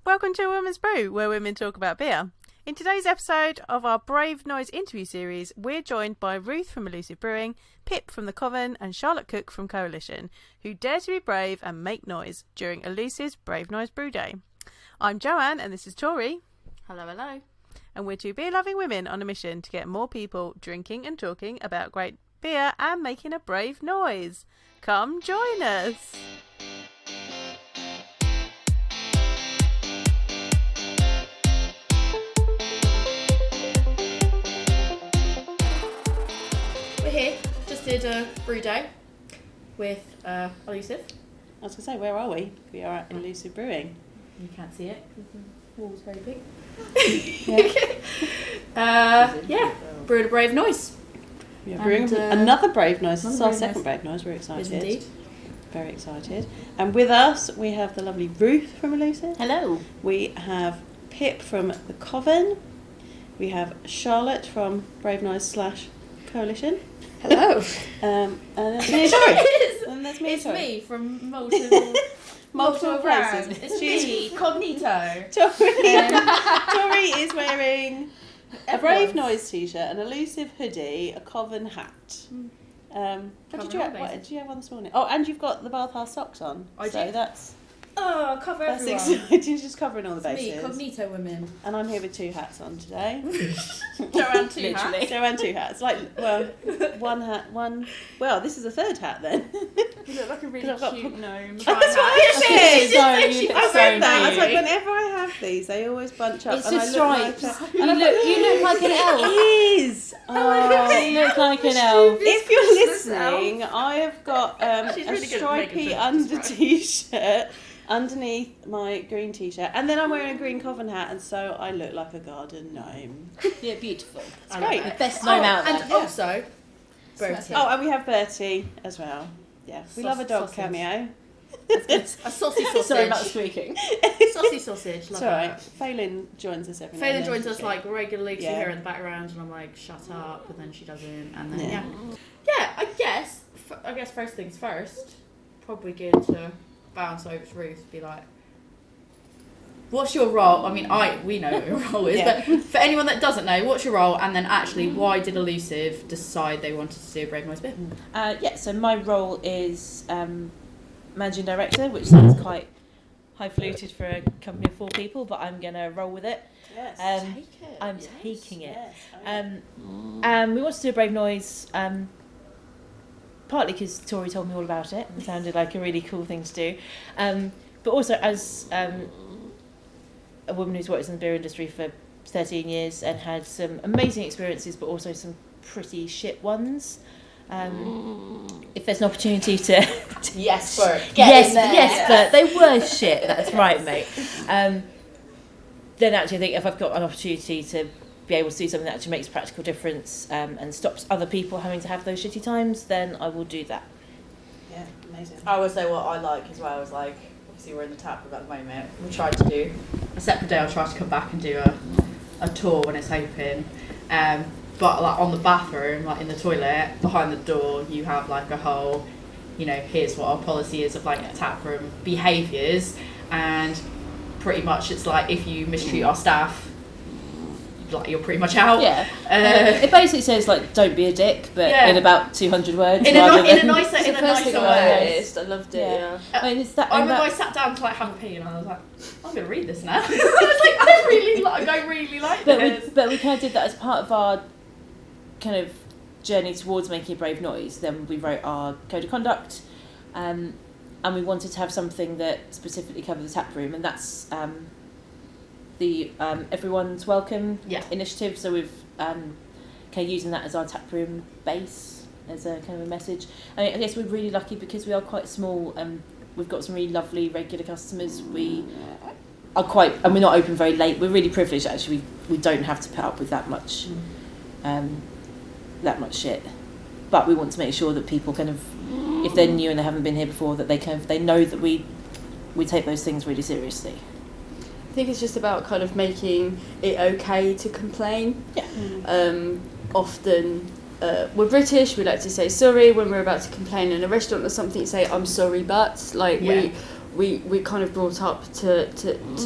Welcome to A Woman's Brew, where women talk about beer. In today's episode of our Brave Noise interview series, we're joined by Ruth from Elusive Brewing, Pip from the Coven, and Charlotte Cook from Coalition, who dare to be brave and make noise during Elusive's Brave Noise Brew Day. I'm Joanne, and this is Tori. Hello, hello. And we're two beer-loving women on a mission to get more people drinking and talking about great beer and making a brave noise. Come join us! We're here, just did a brew day with Elusive. I was going to say, where are we? We are at Elusive Brewing. You can't see it because the wall's very big. Brewed a brave noise. Yeah, brewing another brave noise. This is our brave second noise. brave noise. We're excited. Yes, indeed. Very excited. And with us, we have the lovely Ruth from Elusive. Hello. We have Pip from the Coven. We have Charlotte from Brave Noise / Coalition. Hello. And there's me, Tori. And there's me, It's Tori. me from multiple places. brands. It's me, Cognito. Tori is wearing a Brave Everyone's. Noise t-shirt, an Elusive hoodie, a Coven hat. What did you have on this morning? Oh, and you've got the bathhouse socks on. I so do. That's Cover exciting. everyone. Just covering all the bases. Me, Cognito women. And I'm here with two hats on today. Joanne, two hats. Joanne, two hats. One hat, one. Well, this is a third hat then. You look like a really cute gnome. That's what it is. I read that. I was like, cute. whenever I have these, they always bunch up. It's and just I look stripes. like You look like an elf. It is. You look like an elf. If you're listening, I have got She's a really good at stripy making under jokes, right? t-shirt underneath my green t-shirt, and then I'm wearing a green Coven hat, and so I look like a garden gnome. Yeah, beautiful. It's great. The best gnome out there. And also, Bertie. Oh, and we have Bertie as well. Yeah, we love a dog Sausage. cameo. A saucy sausage. Sorry about the squeaking. Saucy sausage. It's Love alright. that. Phelan joins us every now Phelan and then. joins us like regularly to Yeah. hear her in the background, and I'm like, shut up, and then she doesn't, and then Yeah. yeah. I guess first things first. Probably good to bounce over to Ruth, be like, what's your role? I mean, we know what your role is, Yeah. but for anyone that doesn't know, what's your role? And then actually, why did Elusive decide they wanted to do a Brave Noise beer? So my role is managing director, which sounds quite highfalutin for a company of 4 people, but I'm going to roll with it. Yes. Take it. I'm taking it. Yes. We wanted to do a Brave Noise, partly because Tori told me all about it and it sounded like a really cool thing to do, but also as a woman who's worked in the beer industry for 13 years and had some amazing experiences but also some pretty shit ones. If there's an opportunity to Yes, Bert. but they were shit, that's right, mate. Then actually I think if I've got an opportunity to be able to do something that actually makes a practical difference and stops other people having to have those shitty times, then I will do that. Yeah, amazing. I would say what I like as well is like, obviously we're in the tap room at the moment. We tried to do a separate day. I'll try to come back and do a tour when it's open. But like on the bathroom, like in the toilet, behind the door, you have like a whole, here's what our policy is of like tap room behaviours, and pretty much it's like if you mistreat our staff, like you're pretty much out. Yeah. It basically says like don't be a dick, but Yeah. in about 200 words. In a rather than- nicer way. I loved it. Yeah. I mean, it's that. I and remember I that sat down to like have a pee, and I was like, I'm gonna read this now. I was like, I really like this. but we kind of did that as part of our kind of journey towards making a brave noise. Then we wrote our code of conduct, and we wanted to have something that specifically covered the tap room, and that's the Everyone's Welcome initiative. So we've kind of using that as our tap room base, as a kind of a message. I guess we're really lucky because we are quite small. We've got some really lovely regular customers. We are and we're not open very late. We're really privileged actually. We don't have to put up with that much shit. But we want to make sure that people kind of, if they're new and they haven't been here before, that they know that we take those things really seriously. I think it's just about kind of making it okay to complain. Yeah. Often we're British, we like to say sorry when we're about to complain in a restaurant or something, say I'm sorry but, like Yeah. we're kind of brought up to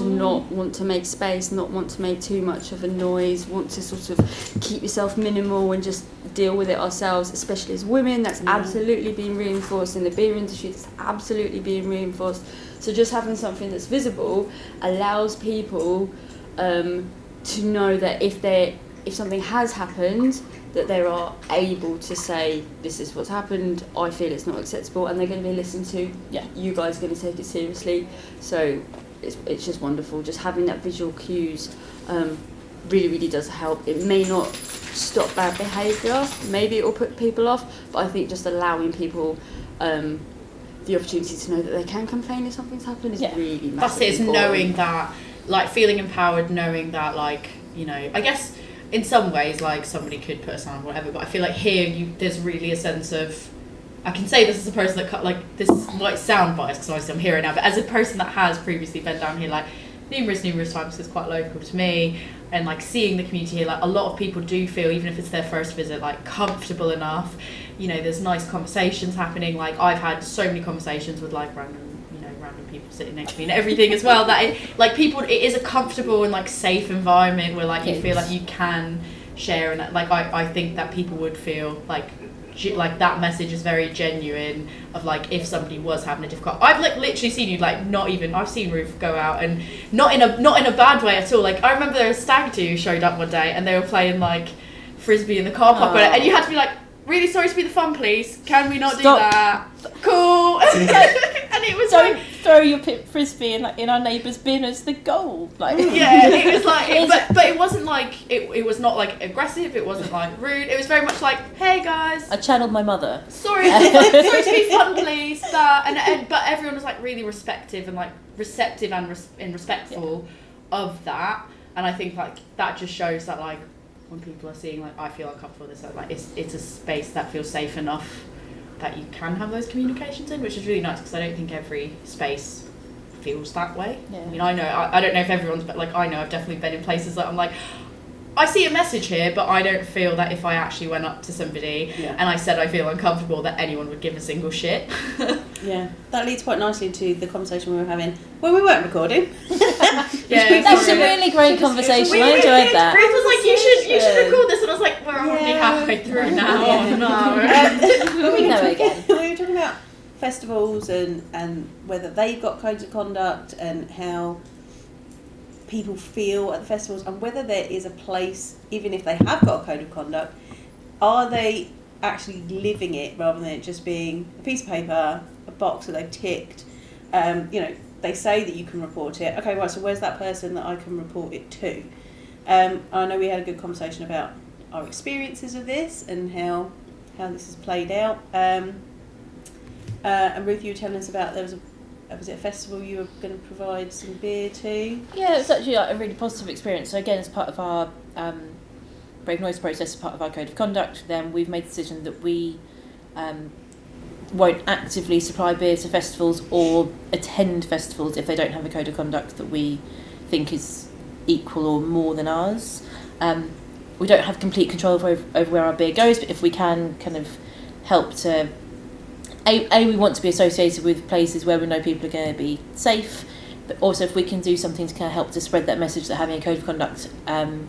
not want to make space, not want to make too much of a noise, want to sort of keep yourself minimal and just deal with it ourselves, especially as women. That's absolutely been reinforced in the beer industry. That's absolutely being reinforced. So just having something that's visible allows people to know that if something has happened, that they are able to say, this is what's happened, I feel it's not acceptable, and they're going to be listened to. Yeah. You guys are going to take it seriously. So it's just wonderful. Just having that visual cues really, really does help. It may not stop bad behaviour, maybe it will put people off, but I think just allowing people the opportunity to know that they can complain if something's happened is really massive. That's it, it's knowing that, like, feeling empowered, knowing that, like, you know, I guess in some ways, like, somebody could put a sign or whatever, but I feel like here there's really a sense of, I can say this as a person that, like, this might sound biased because obviously I'm here now, but as a person that has previously been down here, like, numerous times, it's quite local to me, and, like, seeing the community here, like, a lot of people do feel, even if it's their first visit, like, comfortable enough. You know, there's nice conversations happening. Like, I've had so many conversations with, like, random people sitting next to me and everything as well, that it is a comfortable and, like, safe environment where, like, you feel like you can share, and, like, I think that people would feel like that message is very genuine of, like, if somebody was having a difficult, I've, like, literally seen you, like, I've seen Ruth go out, and not in a bad way at all. Like, I remember there was a stag do who showed up one day and they were playing, like, frisbee in the car park, and you had to be like, really sorry to be the fun police, can we not do that? Cool. And it was Don't like, throw your frisbee in our neighbour's bin as the goal. Like, yeah, it was like, but it wasn't like, it was not, like, aggressive, it wasn't, like, rude, it was very much like, hey guys, I channeled my mother. sorry to be fun police, that, but everyone was, like, really receptive and, like, receptive and respectful of that, and I think, like, that just shows that, like, when people are seeing, like, I feel uncomfortable with this, like, it's a space that feels safe enough that you can have those communications in, which is really nice, because I don't think every space feels that way. Yeah. I mean, I know, I don't know if everyone's, but, like, I know I've definitely been in places that I'm like, I see a message here, but I don't feel that if I actually went up to somebody and I said I feel uncomfortable, that anyone would give a single shit. Yeah, that leads quite nicely into the conversation we were having when we weren't recording. That's a really great conversation. I enjoyed that. Ruth was like, you should record this, and I was like, we're already halfway through now. Yeah. No. We know again. We were talking about festivals and whether they've got codes of conduct and how people feel at the festivals, and whether there is a place, even if they have got a code of conduct, are they actually living it rather than it just being a piece of paper, a box that they've ticked. You know, they say that you can report it. Okay, right, so where's that person that I can report it to? I know we had a good conversation about our experiences of this and how this has played out. And Ruth, you were telling us about was it a festival you were going to provide some beer to? Yeah, it was actually, like, a really positive experience. So again, as part of our Brave Noise process, as part of our code of conduct, then we've made the decision that we won't actively supply beer to festivals or attend festivals if they don't have a code of conduct that we think is equal or more than ours. We don't have complete control over where our beer goes, but if we can kind of help to we want to be associated with places where we know people are going to be safe, but also if we can do something to kind of help to spread that message that having a code of conduct and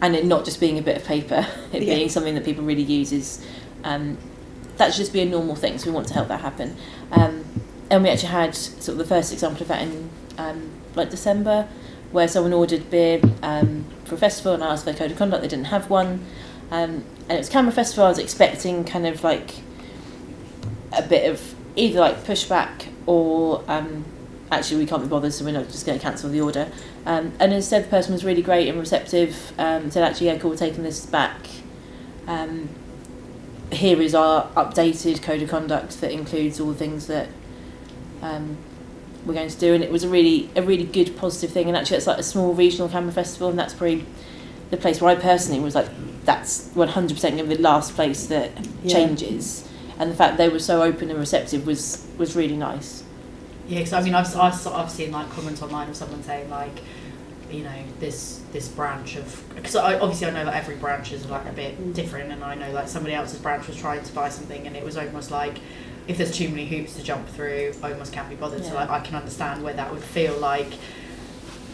it not just being a bit of paper, it being something that people really use is that should just be a normal thing, so we want to help that happen. And we actually had sort of the first example of that in like December, where someone ordered beer for a festival and asked for a code of conduct. They didn't have one, and it was Camera Festival. I was expecting kind of like a bit of either like pushback or actually we can't be bothered, so we're not just going to cancel the order. And instead the person was really great and receptive, said actually, yeah, cool, we're taking this back. Here is our updated code of conduct that includes all the things that we're going to do, and it was a really good positive thing. And actually it's like a small regional camera festival, and that's probably the place where I personally was like, that's 100% going to be the last place that changes. And the fact they were so open and receptive was really nice. Yeah, because I mean, I've seen like comments online of someone saying like, you know, this branch of, because obviously I know that every branch is like a bit different, and I know like somebody else's branch was trying to buy something and it was almost like, if there's too many hoops to jump through, I almost can't be bothered. Yeah. So like I can understand where that would feel like,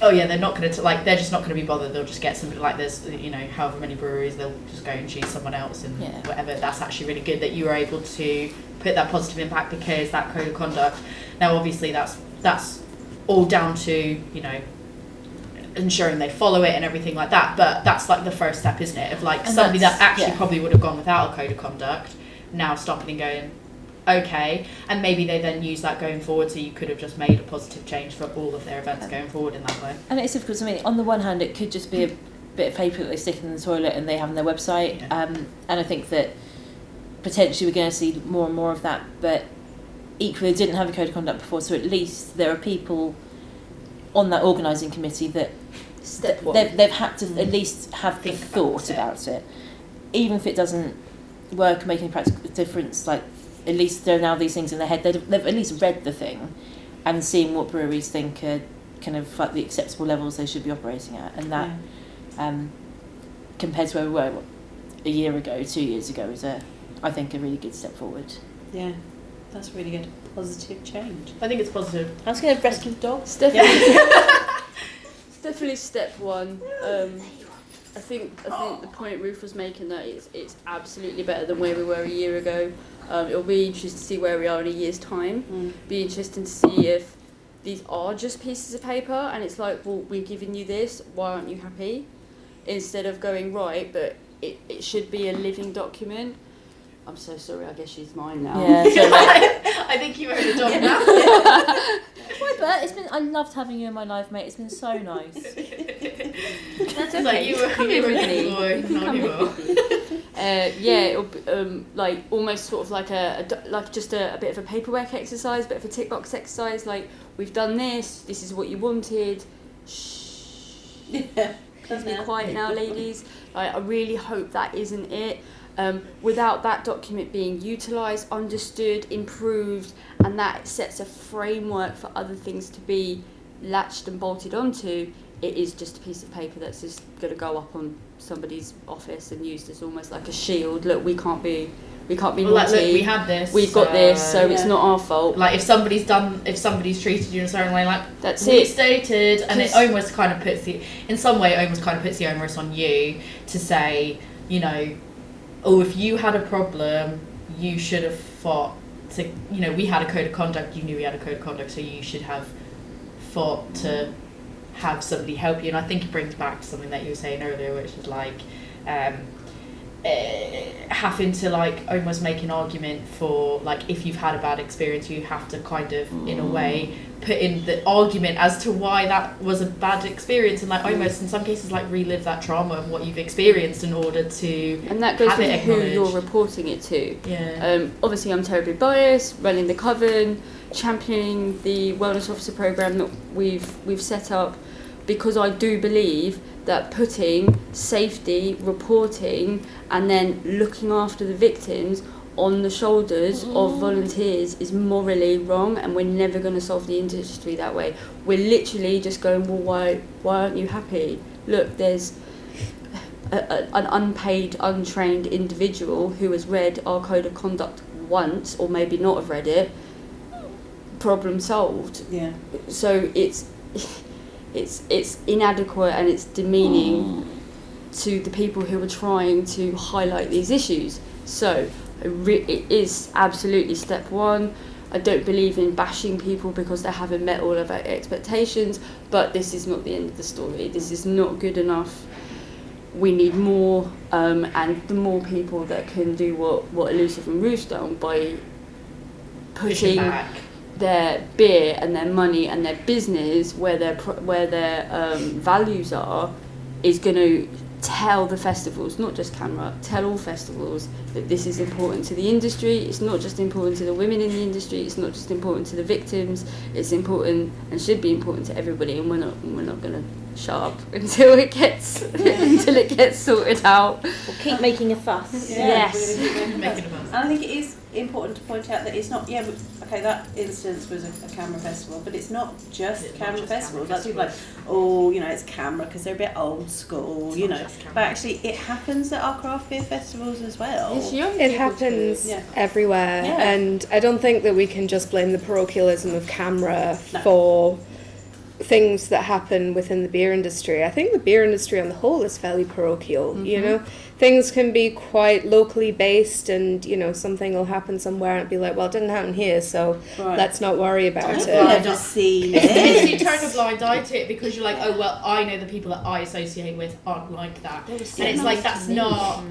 oh yeah, they're not going to like, they're just not going to be bothered. They'll just get somebody like this, you know, however many breweries, they'll just go and choose someone else and whatever. That's actually really good that you were able to put that positive impact, because that code of conduct. Now obviously that's all down to, you know, ensuring they follow it and everything like that, but that's like the first step, isn't it, of like and somebody that actually yeah. probably would have gone without a code of conduct now stopping and going, okay, and maybe they then use that going forward, so you could have just made a positive change for all of their events going forward in that way. And it's difficult. I mean, on the one hand, it could just be a bit of paper that they stick in the toilet and they have on their website, and I think that potentially we're going to see more and more of that, but equally they didn't have a code of conduct before, so at least there are people on that organising committee that Step one. they've had to at least have the Think thought about it. Even if it doesn't work and make any practical difference, like at least there are now these things in their head. They've at least read the thing and seen what breweries think are kind of like the acceptable levels they should be operating at, and that compared to where we were a year ago, 2 years ago, is I think a really good step forward. Yeah, that's really good. Positive change. I think it's positive. I was going to rescue the dog. It's it's definitely step one. I think the point Ruth was making, that it's absolutely better than where we were a year ago. It'll be interesting to see where we are in a year's time. Be interesting to see if these are just pieces of paper and it's like, well, we're giving you this, why aren't you happy? Instead of going, right, but it should be a living document. I'm so sorry, I guess she's mine now. Yeah, so I think you heard the dog now. Why, Bert? I loved having you in my life, mate. It's been so nice. That's okay. Like you were a boy, not anymore. It'll be, like almost sort of like just a bit of a paperwork exercise, a bit of a tick box exercise. Like, we've done this. This is what you wanted. Shh. Please be quiet now, ladies. I really hope that isn't it. Without that document being utilised, understood, improved, and that sets a framework for other things to be latched and bolted onto, it is just a piece of paper that's just going to go up on somebody's office and used as almost like a shield. Look, we can't be naughty. Like, look, we had this. We've got this, so it's not our fault. Like if somebody's treated you in a certain way, like that's we it. Stated, and it almost kind of puts the onus on you to say, you know, oh, if you had a problem, you should have fought to, you know, we had a code of conduct, you knew we had a code of conduct, so you should have fought to have somebody help you. And I think it brings back to something that you were saying earlier, which is like having to like almost make an argument for, like, if you've had a bad experience, you have to kind of in a way put in the argument as to why that was a bad experience, and like almost in some cases like relive that trauma of what you've experienced in order to, and that goes have with it who acknowledged. you're reporting it to. Yeah. Obviously I'm terribly biased, running the Coven, championing the wellness officer program that we've set up, because I do believe that putting safety, reporting, and then looking after the victims on the shoulders of volunteers is morally wrong, and we're never going to solve the industry that way. We're literally just going, well, why aren't you happy? Look, there's an unpaid, untrained individual who has read our code of conduct once, or maybe not have read it. Problem solved. Yeah. So it's inadequate and it's demeaning to the people who are trying to highlight these issues. So it is absolutely step one. I don't believe in bashing people because they haven't met all of our expectations, but this is not the end of the story. This is not good enough. We need more, and the more people that can do what Elusive and Ruth done by putting their beer and their money and their business where their values are, is going to tell the festivals, not just CAMRA, tell all festivals that this is important to the industry. It's not just important to the women in the industry, it's not just important to the victims, it's important and should be important to everybody, and we're not going to shut up until it gets sorted out. We'll keep making a fuss. Yes. Making a fuss. And I think it is important to point out that it's not, okay, that instance was a camera festival, but it's not just camera festivals. Like people are like, oh, it's camera because they're a bit old school, but actually it happens at our craft beer festivals as well. It happens everywhere, and I don't think that we can just blame the parochialism of camera for things that happen within the beer industry. I think the beer industry on the whole is fairly parochial, Things can be quite locally based, and, something will happen somewhere and be like, well, it didn't happen here, so let's not worry about it. I've never seen it. You turn a blind eye to it because you're like, oh, well, I know the people that I associate with aren't like that. And it's like, that's not,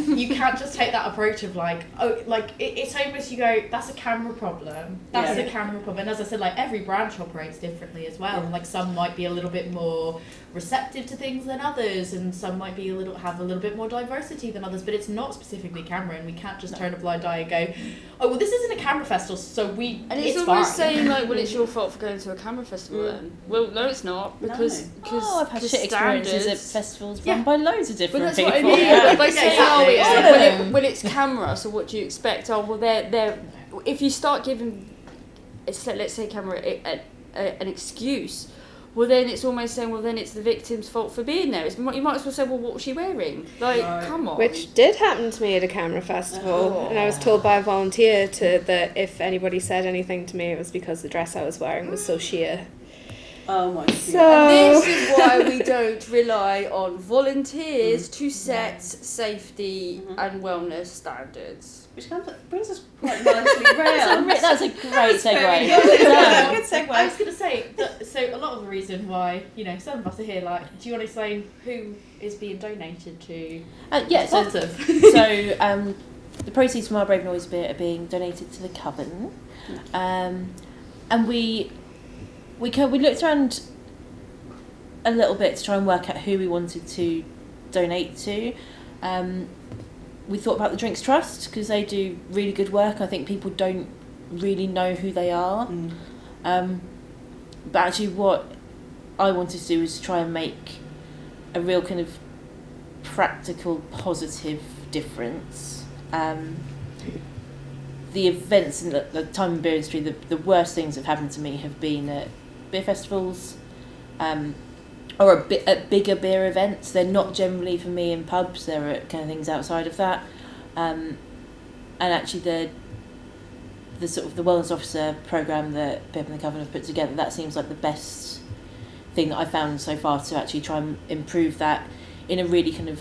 you can't just take that approach of like, oh, like, it's almost you go, that's a camera problem. That's a camera problem. And as I said, like, every branch operates differently as well. And like, some might be a little bit more receptive to things than others, and some might be have a little bit more diversity than others, but it's not specifically camera, and we can't just turn a blind eye and go, oh, well, this isn't a camera festival, so it's almost fine. saying like, well, it's your fault for going to a camera festival then. Well, no, it's not, because I've had shit experiences at festivals run by loads of different people. But that's what I mean. By saying, it's camera, so what do you expect? Oh, well, they're if you start giving, let's say camera an excuse, well, then it's almost saying, well, then it's the victim's fault for being there. You might as well say, well, what was she wearing? Like, come on. Which did happen to me at a camera festival, and I was told by a volunteer that if anybody said anything to me, it was because the dress I was wearing was so sheer. Oh my god. So and this is why we don't rely on volunteers to set safety and wellness standards. Which brings us quite nicely round. That's a great segue. Good segue. I was going to say, so a lot of the reason why, some of us are here, like, do you want to explain who is being donated to? So the proceeds from our Brave Noise beer are being donated to the Coven. And we looked around a little bit to try and work out who we wanted to donate to. We thought about the Drinks Trust because they do really good work. I think people don't really know who they are. But actually what I wanted to do was try and make a real kind of practical, positive difference. The events in the time in beer industry, the worst things that have happened to me have been at beer festivals, or at bigger beer events. They're not generally for me in pubs. They're at kind of things outside of that. And actually the sort of the wellness officer program that Pip and the Coven have put together, that seems like the best thing that I've found so far to actually try and improve that in a really kind of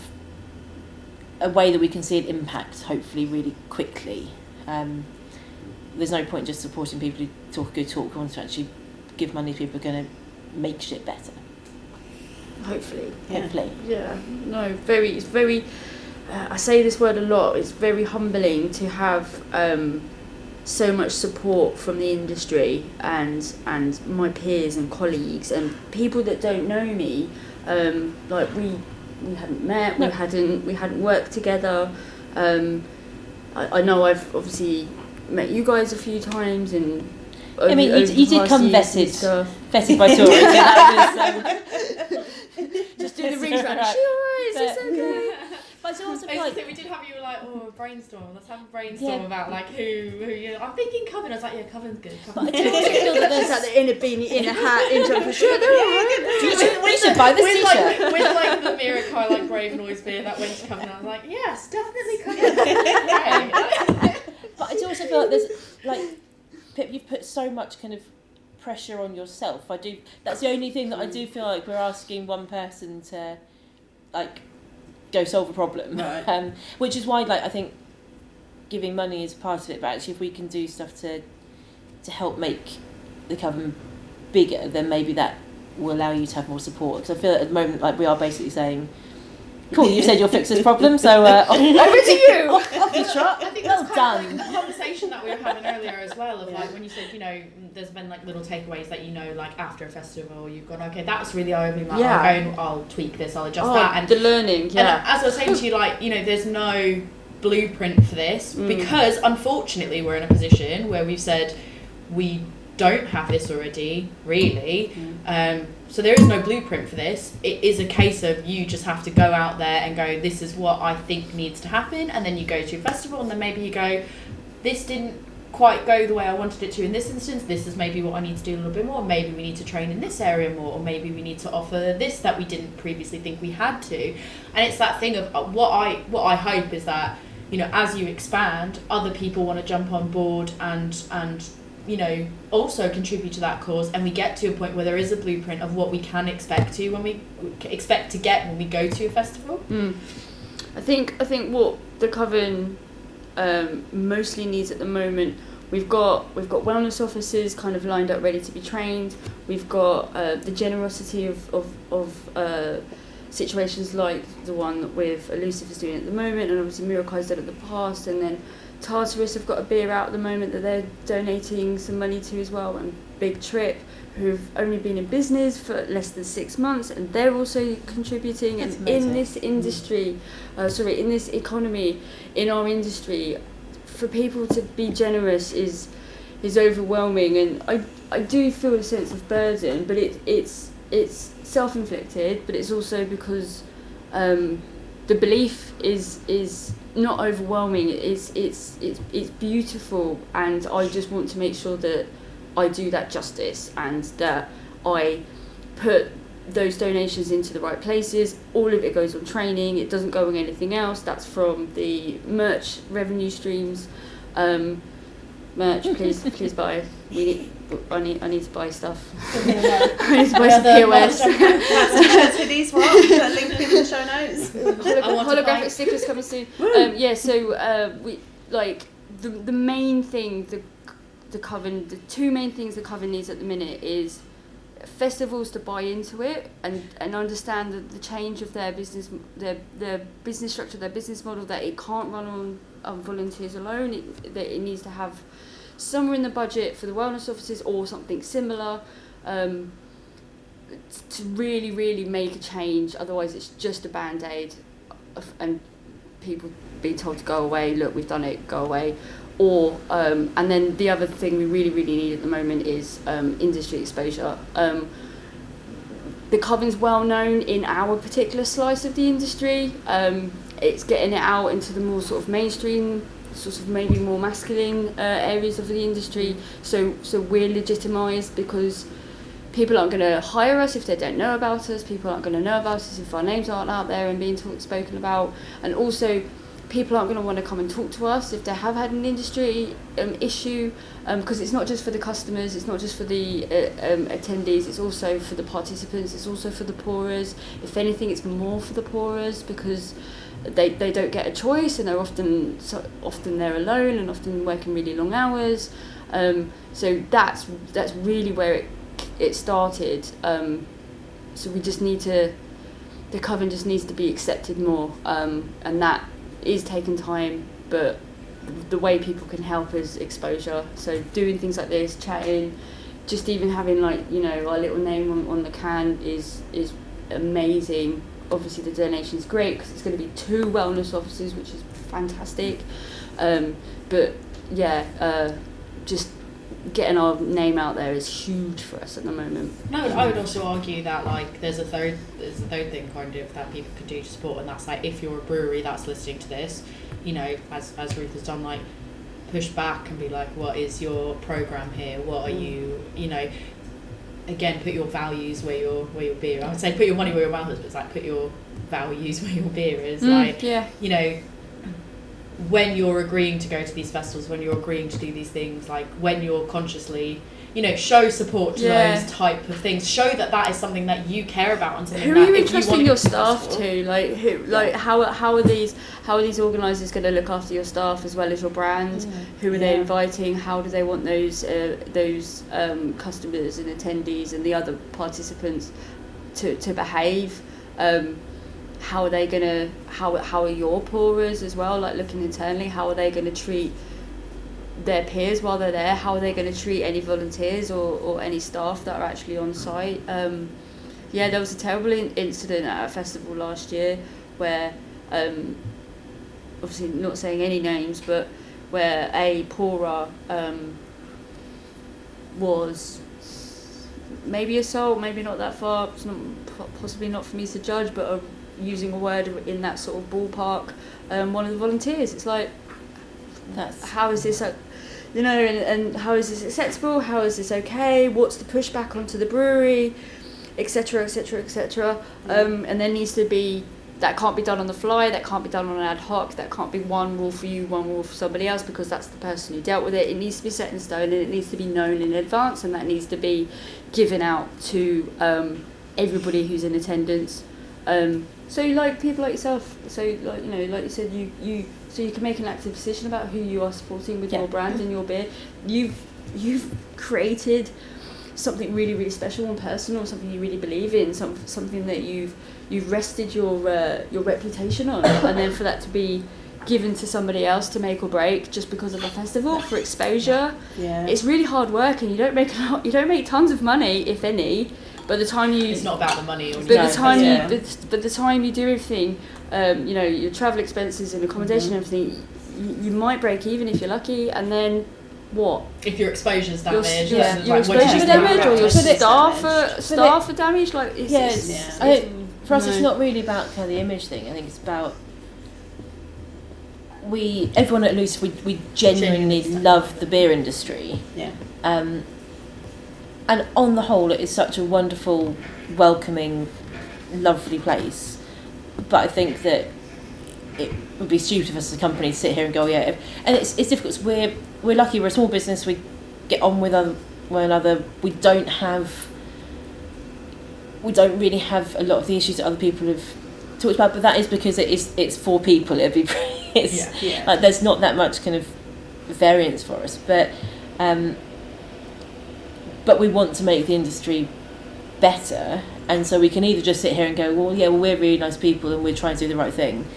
a way that we can see an impact, hopefully really quickly. There's no point just supporting people who talk a good talk. We want to actually give money to people who are going to make shit better. Hopefully. Yeah. No, it's very, I say this word a lot, it's very humbling to have so much support from the industry and my peers and colleagues and people that don't know me. Like we hadn't met, we hadn't worked together. I know I've obviously met you guys a few times and you did come vetted by Tories. Just do the rings round. Is she alright? Is this okay? But it's also we did have you like, brainstorm. Let's have a brainstorm about like who I'm thinking Coven. I was like, yeah, Coven's good. But I do also feel that there's like the inner beanie, inner hat, in sure, we should buy this t-shirt. With like the Mirakai like Brave Noise beer that went to Coven. I was like, yes, definitely Coven. But I do also feel like there's like, Pip, you've put so much kind of pressure on yourself. That's the only thing that I do feel like we're asking one person to like go solve a problem. Right. Which is why like I think giving money is part of it, but actually if we can do stuff to help make the Coven bigger, then maybe that will allow you to have more support. Because I feel at the moment like we are basically saying, cool, you said you'll fix this problem, so over to you. Off you trot. I think that's kind of like the conversation that we were having earlier as well, of like when you said, there's been like little takeaways that like after a festival you've gone, okay, that's really eye-opening, like I'll tweak this, I'll adjust that, and the learning, and as I was saying to you, like, there's no blueprint for this because unfortunately we're in a position where we've said we don't have this already, really. So there is no blueprint for this. It is a case of you just have to go out there and go, this is what I think needs to happen, and then you go to a festival and then maybe you go, this didn't quite go the way I wanted it to in this instance. This is maybe what I need to do a little bit more. Maybe we need to train in this area more, or maybe we need to offer this that we didn't previously think we had to. And it's that thing of what I hope is that, you know, as you expand, other people want to jump on board and you know, also contribute to that cause, and we get to a point where there is a blueprint of what we can expect to when we go to a festival. I think what the Coven mostly needs at the moment, we've got wellness officers kind of lined up ready to be trained. We've got the generosity of situations like the one that with Elusive is doing at the moment, and obviously Miracai's done it in the past, and then Tartarus have got a beer out at the moment that they're donating some money to as well, and Big Trip, who've only been in business for less than 6 months, and they're also contributing. That's and amazing. in this industry, in this economy, in our industry, for people to be generous is overwhelming, and I do feel a sense of burden, but it's self-inflicted, but it's also because the belief is not overwhelming. It's beautiful, and I just want to make sure that I do that justice, and that I put those donations into the right places. All of it goes on training. It doesn't go on anything else. That's from the merch revenue streams. Merch, please buy. I need to buy stuff. I need to buy some POS. T-shirts, hoodies, what? Link in the show notes. Holographic stickers coming soon. We like the main thing the Coven, the two main things the Coven needs at the minute is festivals to buy into it and understand the change of their business, their business structure, their business model, that it can't run on volunteers alone. That it needs to have somewhere in the budget for the wellness officers or something similar, to really, really make a change. Otherwise it's just a band-aid and people being told to go away, look, we've done it, go away. Or and then the other thing we really, really need at the moment is industry exposure. The Coven's well known in our particular slice of the industry. It's getting it out into the more sort of mainstream, sort of maybe more masculine areas of the industry. So we're legitimised because people aren't going to hire us if they don't know about us. People aren't going to know about us if our names aren't out there and being spoken about. And also, people aren't going to want to come and talk to us if they have had an industry issue, because it's not just for the customers, it's not just for the attendees, it's also for the participants, it's also for the pourers. If anything, it's more for the pourers because they don't get a choice, and they're often they're alone and often working really long hours. So that's really where it started. So we just need to, the Coven just needs to be accepted more, and that is taking time, but the way people can help is exposure. So doing things like this, chatting, just even having our little name on the can is amazing. Obviously the donation is great because it's going to be 2 wellness officers, which is fantastic. But just getting our name out there is huge for us at the moment. No, I would also argue that there's a third thing kind of that people can do to support, and that's if you're a brewery that's listening to this, as Ruth has done, push back and be like, what is your program here? What are you, again, put your values where your beer. I would say put your money where your mouth is, but it's put your values where your beer is. When you're agreeing to go to these festivals, when you're agreeing to do these things, when you're consciously, show support to those type of things. Show that is something that you care about, and something who that are you if entrusting you your staff to? How are these organisers going to look after your staff as well as your brand? Who are they inviting? How do they want those customers and attendees and the other participants to behave? How are they gonna? How are your pourers as well? Looking internally, how are they going to treat their peers while they're there? How are they going to treat any volunteers or any staff that are actually on site? There was a terrible incident at a festival last year where, obviously not saying any names, but where a pourer was maybe assault, maybe not that far. It's not possibly not for me to judge, but using a word in that sort of ballpark, one of the volunteers. It's how is this, you know, and how is this acceptable? How is this okay? What's the pushback onto the brewery, etc., etc., etc. And there needs to be, that can't be done on the fly, that can't be done on an ad hoc, that can't be one rule for you, one rule for somebody else, because that's the person who dealt with it. It needs to be set in stone, and it needs to be known in advance, and that needs to be given out to everybody who's in attendance. So like people like yourself, so like, you know, like you said, you so you can make an active decision about who you are supporting with your brand and your beer. You've created something really, really special and personal, something you really believe in, something that you've rested your reputation on, and then for that to be given to somebody else to make or break just because of a festival for exposure, it's really hard work, and you don't make tons of money, if any. But the time you, it's not about the money. But the time you do everything, you know, your travel expenses and accommodation and everything, you might break even if you're lucky, and then what? If your exposure's damaged, your exposure's damaged, or your staff are damaged. Like, it's I think for us, it's not really about kind of the image thing. I think it's about everyone at Elusive, we genuinely love the beer industry. Yeah. And on the whole, it is such a wonderful, welcoming, lovely place. But I think that it would be stupid of us as a company to sit here and go, and it's difficult. We're lucky. We're a small business. We get on with one another. We don't really have a lot of the issues that other people have talked about. But that is because it's for people. Like there's not that much kind of variance for us. But we want to make the industry better, and so we can either just sit here and go, well, we're really nice people and we're trying to do the right thing,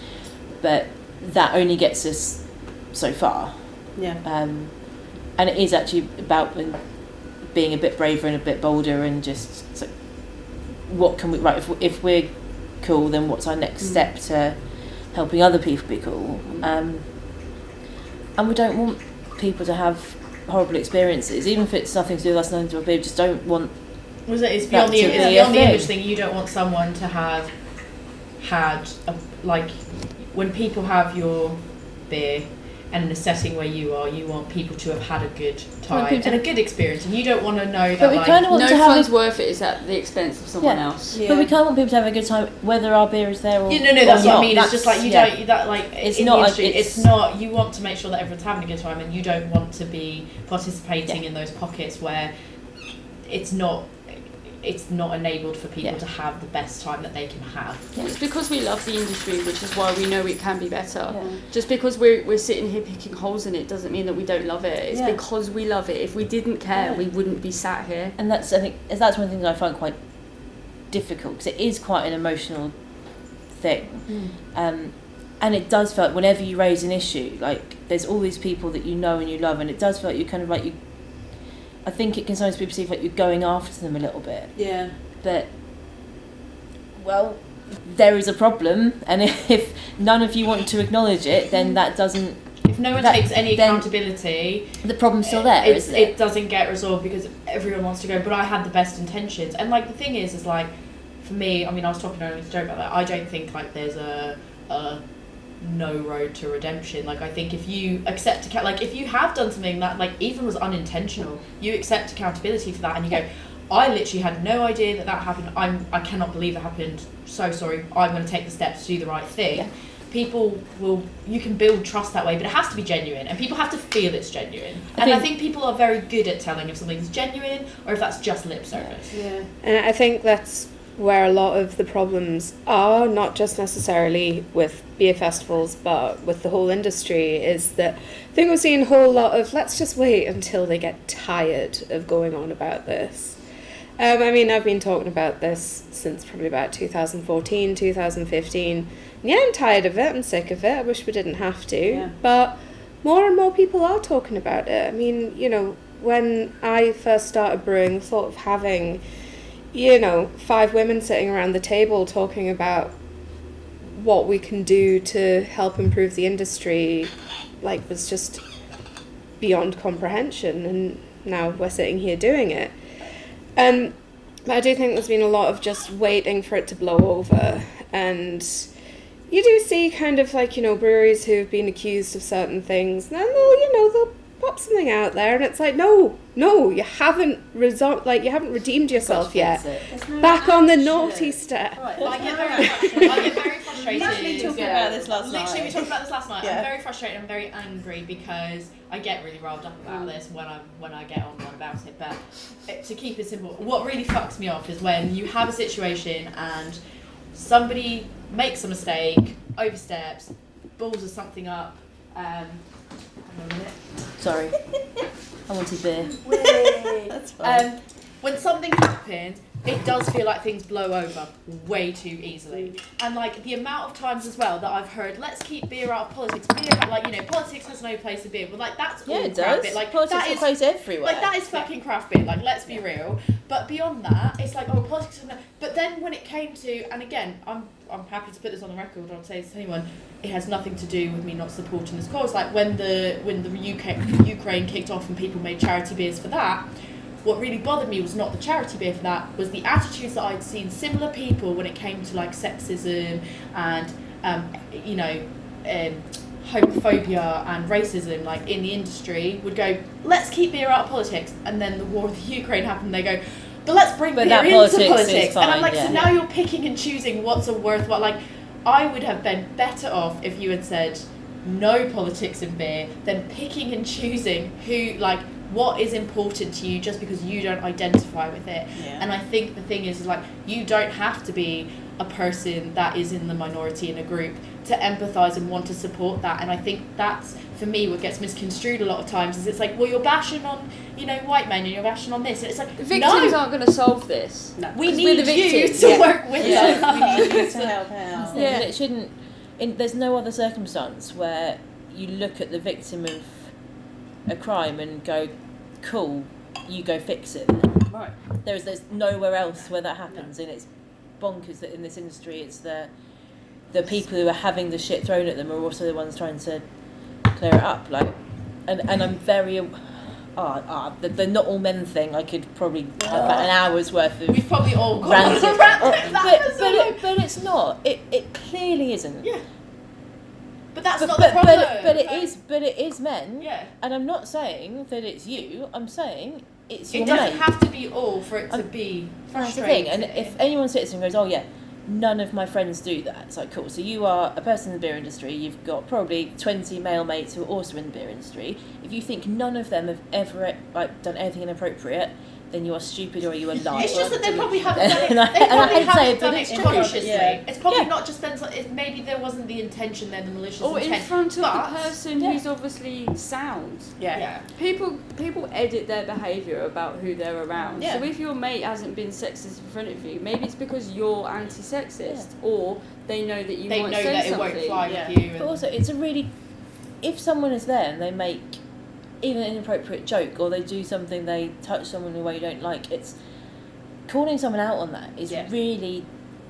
but that only gets us so far. And it is actually about being a bit braver and a bit bolder, and just what can we, if we're cool, then what's our next step to helping other people be cool. And we don't want people to have horrible experiences, even if it's nothing to do with us, nothing to do with beer. Just don't want. It's beyond the image thing. You don't want someone to have had when people have your beer, and in a setting where you want people to have had a good time and a good experience, and you don't want to know that. But we kind of want to have fun's worth it is at the expense of someone else. But we kind of want people to have a good time, whether our beer is there or no. That's what I mean. It's just like you don't It's in not the industry, like it's not. You want to make sure that everyone's having a good time, and you don't want to be participating in those pockets where it's not enabled for people to have the best time that they can have. It's because we love the industry, which is why we know it can be better. Just because we're sitting here picking holes in it doesn't mean that we don't love it. It's because we love it. If we didn't care, we wouldn't be sat here. And I think that's one of the things I find quite difficult, because it is quite an emotional thing. And it does feel like whenever you raise an issue, like there's all these people that you know and you love, and it does feel like you kind of like I think it can sometimes be perceived like you're going after them a little bit. Yeah. But, well, there is a problem, and if none of you want to acknowledge it, then that doesn't... If no one takes any accountability... The problem's still there, isn't it? It doesn't get resolved because everyone wants to go, but I had the best intentions. And, like, the thing is like, for me, I mean, I was talking earlier to Joe about that, I don't think, like, there's a no road to redemption. Like, I think if you accept if you have done something that like even was unintentional, you accept accountability for that, and you go, I literally had no idea that happened, I cannot believe it happened, so sorry, I'm going to take the steps to do the right thing. You can build trust that way, but it has to be genuine, and people have to feel it's genuine. I think people are very good at telling if something's genuine or if that's just lip service. And I think that's where a lot of the problems are, not just necessarily with beer festivals, but with the whole industry, is that I think we're seeing a whole lot of let's just wait until they get tired of going on about this. I mean, I've been talking about this since probably about 2014, 2015. Yeah, I'm tired of it, I'm sick of it, I wish we didn't have to, but more and more people are talking about it. I mean, you know, when I first started brewing, the thought of having 5 women sitting around the table talking about what we can do to help improve the industry, like, was just beyond comprehension, and now we're sitting here doing it. But I do think there's been a lot of just waiting for it to blow over, and you do see kind of like, breweries who've been accused of certain things, and then they'll pop something out there, and it's like, no, you haven't you haven't redeemed yourself yet. Back on the naughty step. Right. I get very frustrated. Literally talking about this last night. Literally, we talked about this last night. Yeah. I'm very frustrated. I'm very angry because I get really riled up about this when I get on about it. But to keep it simple, what really fucks me off is when you have a situation and somebody makes a mistake, oversteps, balls something up. Hang on a minute. Sorry. I wanted beer. That's fine. When something happens, it does feel like things blow over way too easily. And like the amount of times as well that I've heard, let's keep beer out of politics. Politics has no place in beer. But like that's all It crap does. beer. Like Politics that has is place everywhere. like that is fucking craft beer. Like let's be real. But beyond that, it's like politics. But then when it came to, and again, I'm happy to put this on the record. I'll say this to anyone. It has nothing to do with me not supporting this cause. Like when the Ukraine kicked off and people made charity beers for that. What really bothered me was not the charity beer for that, was the attitudes that I'd seen similar people when it came to like sexism and homophobia and racism, like in the industry, would go, let's keep beer out of politics, and then the war with Ukraine happened, and they go, but let's bring beer into politics. Fine, and I'm like, yeah. so now you're picking and choosing what's a worthwhile. Like, I would have been better off if you had said no politics in beer than picking and choosing what is important to you just because you don't identify with it. Yeah. And I think the thing is like, you don't have to be a person that is in the minority in a group to empathise and want to support that. And I think that's, for me, what gets misconstrued a lot of times is it's like, well, you're bashing on, white men and you're bashing on this. And it's like, The victims aren't going to solve this. No. we 'Cause need we're the you victims. to work with us. We need you to help out. Yeah. And it shouldn't. There's no other circumstance where you look at the victim of a crime and go, cool, you go fix it. Right. There's nowhere else where that happens, and it's bonkers that in this industry it's the people who are having the shit thrown at them are also the ones trying to clear it up. Like, and I'm very the not all men thing. I could probably have about an hour's worth of We've probably all got ranting. but But it's not. It clearly isn't. yeah. But that's not the problem. But it is men. Yeah. And I'm not saying that it's you. I'm saying it's your It doesn't mate. have to be all for it to be That's the frustrating. thing. And if anyone sits and goes, oh yeah, none of my friends do that, it's like, cool. So you are a person in the beer industry. You've got probably 20 male mates who are also in the beer industry. If you think none of them have ever done anything inappropriate, then you are stupid or you are lying. It's just that they probably haven't done it. And I They probably hate to say haven't it, done but it it's consciously. Yeah. It's probably Yeah. not just been. Maybe there wasn't the intention then, the malicious Or intent. in front of but, the person Yeah. who's obviously sound. Yeah. People edit their behaviour about who they're around. Yeah. So if your mate hasn't been sexist in front of you, maybe it's because you're anti-sexist, or they know that you They might know say that it something. won't fly Yeah. with you. But also, it's a really, if someone is there and they make even an inappropriate joke or they do something, they touch someone in a way you don't like, it's calling someone out on that is Yeah. really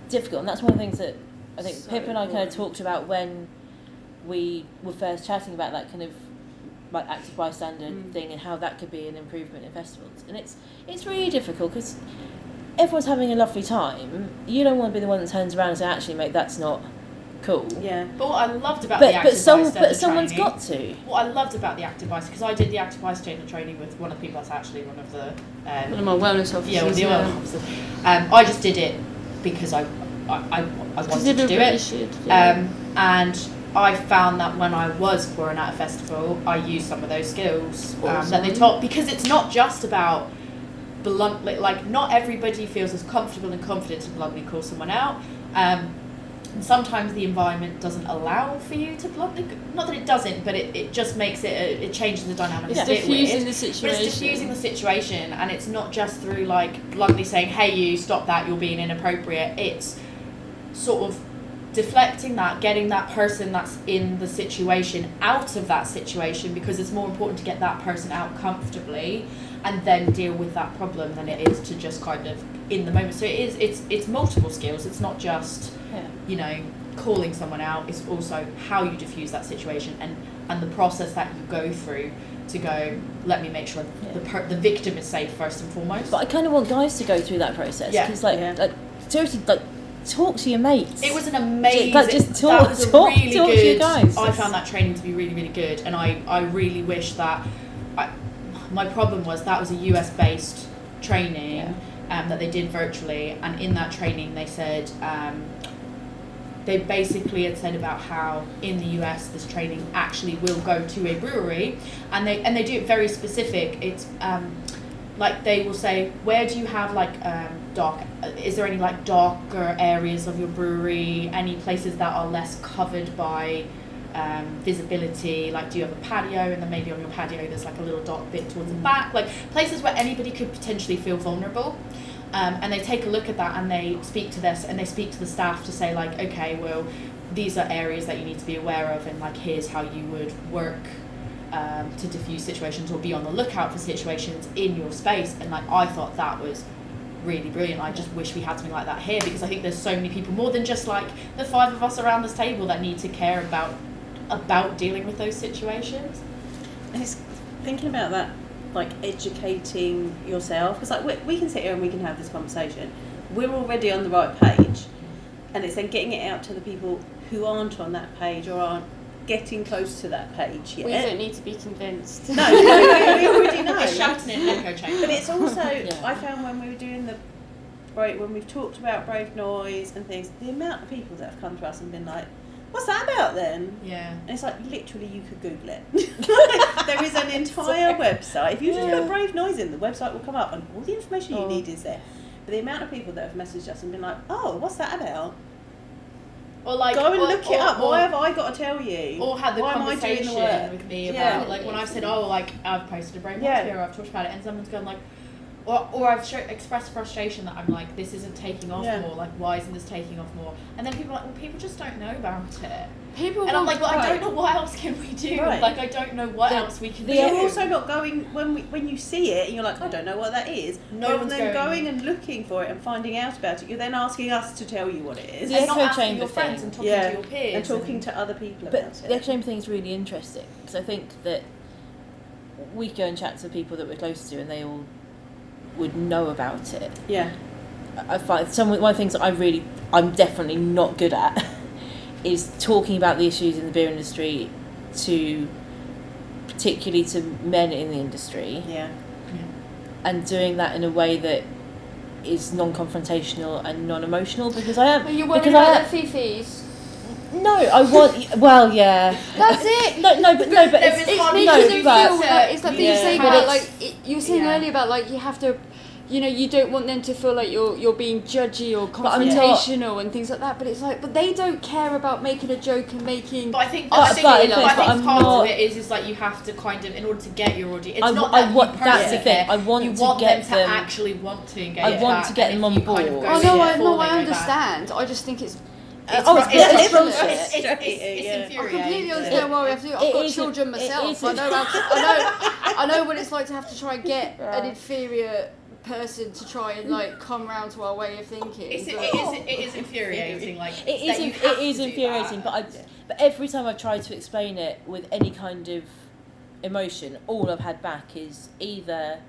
difficult. And that's one of the things that I think So Pip and I kind of important. talked about when we were first chatting about that kind of like active bystander thing and how that could be an improvement in festivals. And it's really difficult because everyone's having a lovely time. You don't want to be the one that turns around and says, actually, mate, that's not cool. Yeah. But what I loved about the But active bystander someone's training, got to. what I loved about the active bystander, because I did the active bystander training with one of the people that's actually one of the One of my wellness officers. one of the oil officers. I just did it because I wanted to do it. And I found that when I was pouring at a festival, I used some of those skills that they taught, because it's not just about bluntly, like not everybody feels as comfortable and confident to bluntly call someone out. And sometimes the environment doesn't allow for you to bluntly, not that it doesn't, but it just makes it changes the dynamic. It's a bit diffusing weird. the situation. But it's diffusing the situation, and it's not just through like bluntly saying, hey you, stop that, you're being inappropriate. It's sort of deflecting that, getting that person that's in the situation out of that situation, because it's more important to get that person out comfortably and then deal with that problem than it is to just kind of in the moment. So it's multiple skills. It's not just calling someone out. It's also how you diffuse that situation and the process that you go through to go, let me make sure the victim is safe first and foremost. But I kind of want guys to go through that process, because seriously, like talk to your mates. It was an amazing. Just talk, that was a talk, really talk good, to you guys. I found that training to be really, really good, and I really wish that. My problem was that was a US based training that they did virtually, and in that training they said they basically had said about how in the US this training actually will go to a brewery, and they do it very specific. It's like they will say, where do you have like dark? Is there any like darker areas of your brewery? Any places that are less covered by visibility? Like, do you have a patio, and then maybe on your patio there's like a little dark bit towards the back? Like places where anybody could potentially feel vulnerable. And they take a look at that, and they speak to the staff to say like, okay, well, these are areas that you need to be aware of, and like here's how you would work to diffuse situations or be on the lookout for situations in your space. And like I thought that was really brilliant. I just wish we had something like that here, because I think there's so many people, more than just like the 5 of us around this table, that need to care about dealing with those situations. And it's thinking about that, like educating yourself, because like we can sit here and we can have this conversation, we're already on the right page, and it's then getting it out to the people who aren't on that page or aren't getting close to that page yet. We don't need to be convinced. No, we already know. We're shouting in an echo chamber. But it's also, I found when we were doing when we've talked about Brave Noise and things, the amount of people that have come to us and been like, what's that about then? Yeah. And it's like, literally, you could Google it. There is an entire website. If you just put Brave Noise in, the website will come up, and all the information you need is there. But the amount of people that have messaged us and been like, oh, what's that about? Or like, go and look it up. Why have I got to tell you? Or had the Why conversation am I doing the work? with me about like when I've said, oh, like I've posted a Brave Noise here, or I've talked about it, and someone's gone like, or I've expressed frustration that I'm like, this isn't taking off more. Like, why isn't this taking off more? And then people are like, well, people just don't know about it. And I'm like, well, I don't know what else can we do. Right. Like, I don't know what else we can do. But you're also not going when you see it and you're like, I don't know what that is. No one's then going and looking for it and finding out about it. You're then asking us to tell you what it is. The and not echo asking chamber your friends thing. and talking to your peers and talking to other people about it. But the echo chamber thing is really interesting, because I think that we go and chat to people that we're close to, and they all would know about it. Yeah. I find one of the things that I'm definitely not good at is talking about the issues in the beer industry particularly to men in the industry. Yeah. And doing that in a way that is non-confrontational and non-emotional, because I am. Are you worried about the fifis? No, I want. Well, yeah. That's it. But There is It's one- making no, them but- feel that it's that thing you say but about it's- like you were saying earlier about like you have to, you know, you don't want them to feel like you're being judgy or confrontational and things like that. But it's like, but they don't care about making a joke and making. But I think, but part not, of it is like you have to kind of, in order to get your audience, it's I, not I that want, you that's the personally thing. care. I want you to want get them to actually want to engage. I want to get them on board. Oh no, I understand. I just think it's. It's infuriating. I completely understand why we have to do it. I've got children myself. I know what it's like to have to try and get an inferior person to try and like come round to our way of thinking. It is infuriating. Like it is infuriating. But every time I've tried to explain it with any kind of emotion, all I've had back is either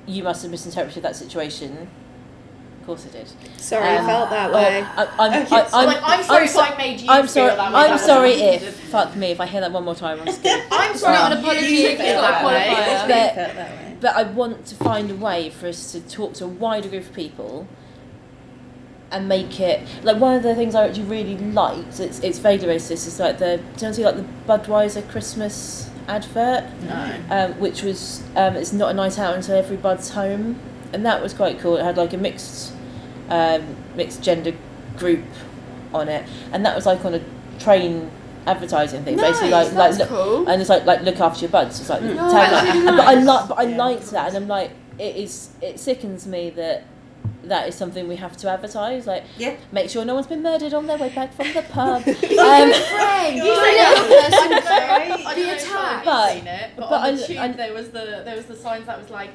you must have misinterpreted that situation. Of course I did. Sorry, I felt that way. I'm sorry if I made you feel that way. I'm sorry if, fuck me, if I hear that one more time, I'm scared. I'm sorry, not an apology if you've got a qualifier. But I want to find a way for us to talk to a wider group of people and make it, like one of the things I actually really liked, it's vaguely racist, is like do you want to see like the Budweiser Christmas advert? No. Which was, it's not a night out until every Bud's home. And that was quite cool. It had like a mixed gender group on it, and that was like on a train advertising thing. Nice, basically like that's cool. And it's like look after your buds. It's like No, tagline. really But I nice. liked that, and I'm like, it sickens me that is something we have to advertise. Like, make sure no one's been murdered on their way back from the pub. Friend, you don't know Be attacked. But on the tube there was the signs that was like,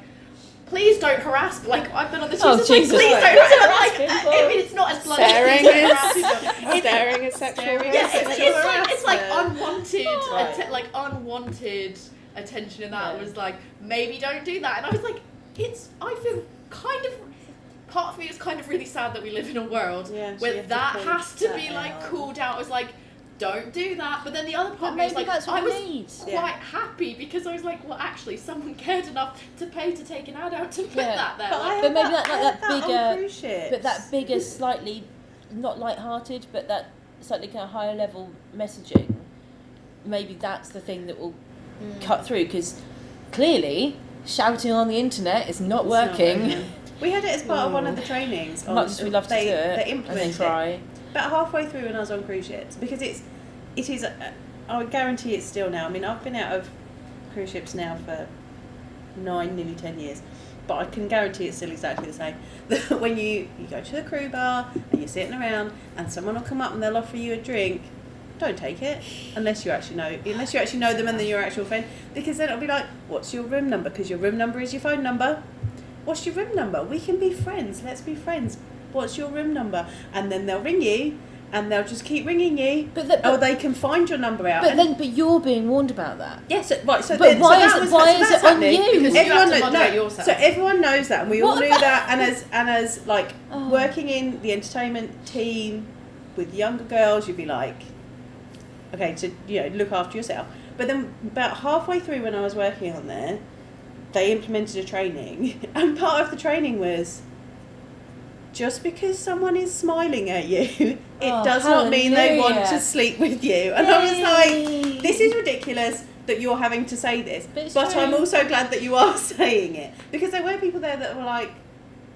please don't harass. But like I've been on the tube, it's like, please don't harass. I mean, it's not as blunt. Staring is sexual harassment. Yeah, it's like unwanted, unwanted attention, and that was like, maybe don't do that. And I was like, I feel kind of part of me is kind of really sad that we live in a world so you where have to that point has to that be like out. called out as like, don't do that. But then the other part of me is maybe like, that's what I was we need. quite happy because I was like, well, actually, someone cared enough to pay to take an ad out to put Yeah. that there. But, Like, I But had maybe that, that- I like had that on bigger- cruise ships. But that bigger, slightly, not light-hearted, but that slightly kind of higher level messaging, maybe that's the thing that will cut through, because clearly shouting on the internet is not It's not working. working. We had it as part of one of the trainings. Much as we love to do it, They and then implemented it try. about halfway through when I was on cruise ships, because it is. I would guarantee it's still now. I mean, I've been out of cruise ships now for 9, nearly 10 years, but I can guarantee it's still exactly the same. When you go to the crew bar and you're sitting around and someone will come up and they'll offer you a drink, don't take it unless you actually know them and they're your actual friend, because then it'll be like, what's your room number? Because your room number is your phone number. What's your room number? We can be friends. Let's be friends. What's your room number? And then they'll ring you, and they'll just keep ringing you. Or they can find your number out. But you're being warned about that. Yes, right. So But why is that's it on happening. you? Because you have to moderate no, yourself. so everyone knows that, and we all What knew about- that. And as like Oh. working in the entertainment team with younger girls, you'd be like, okay, to look after yourself. But then about halfway through when I was working on there, they implemented a training, and part of the training was, just because someone is smiling at you, it does not mean they want hallelujah. to sleep with you. And I was like, this is ridiculous that you're having to say this. But it's But true. I'm also glad that you are saying it. Because there were people there that were like,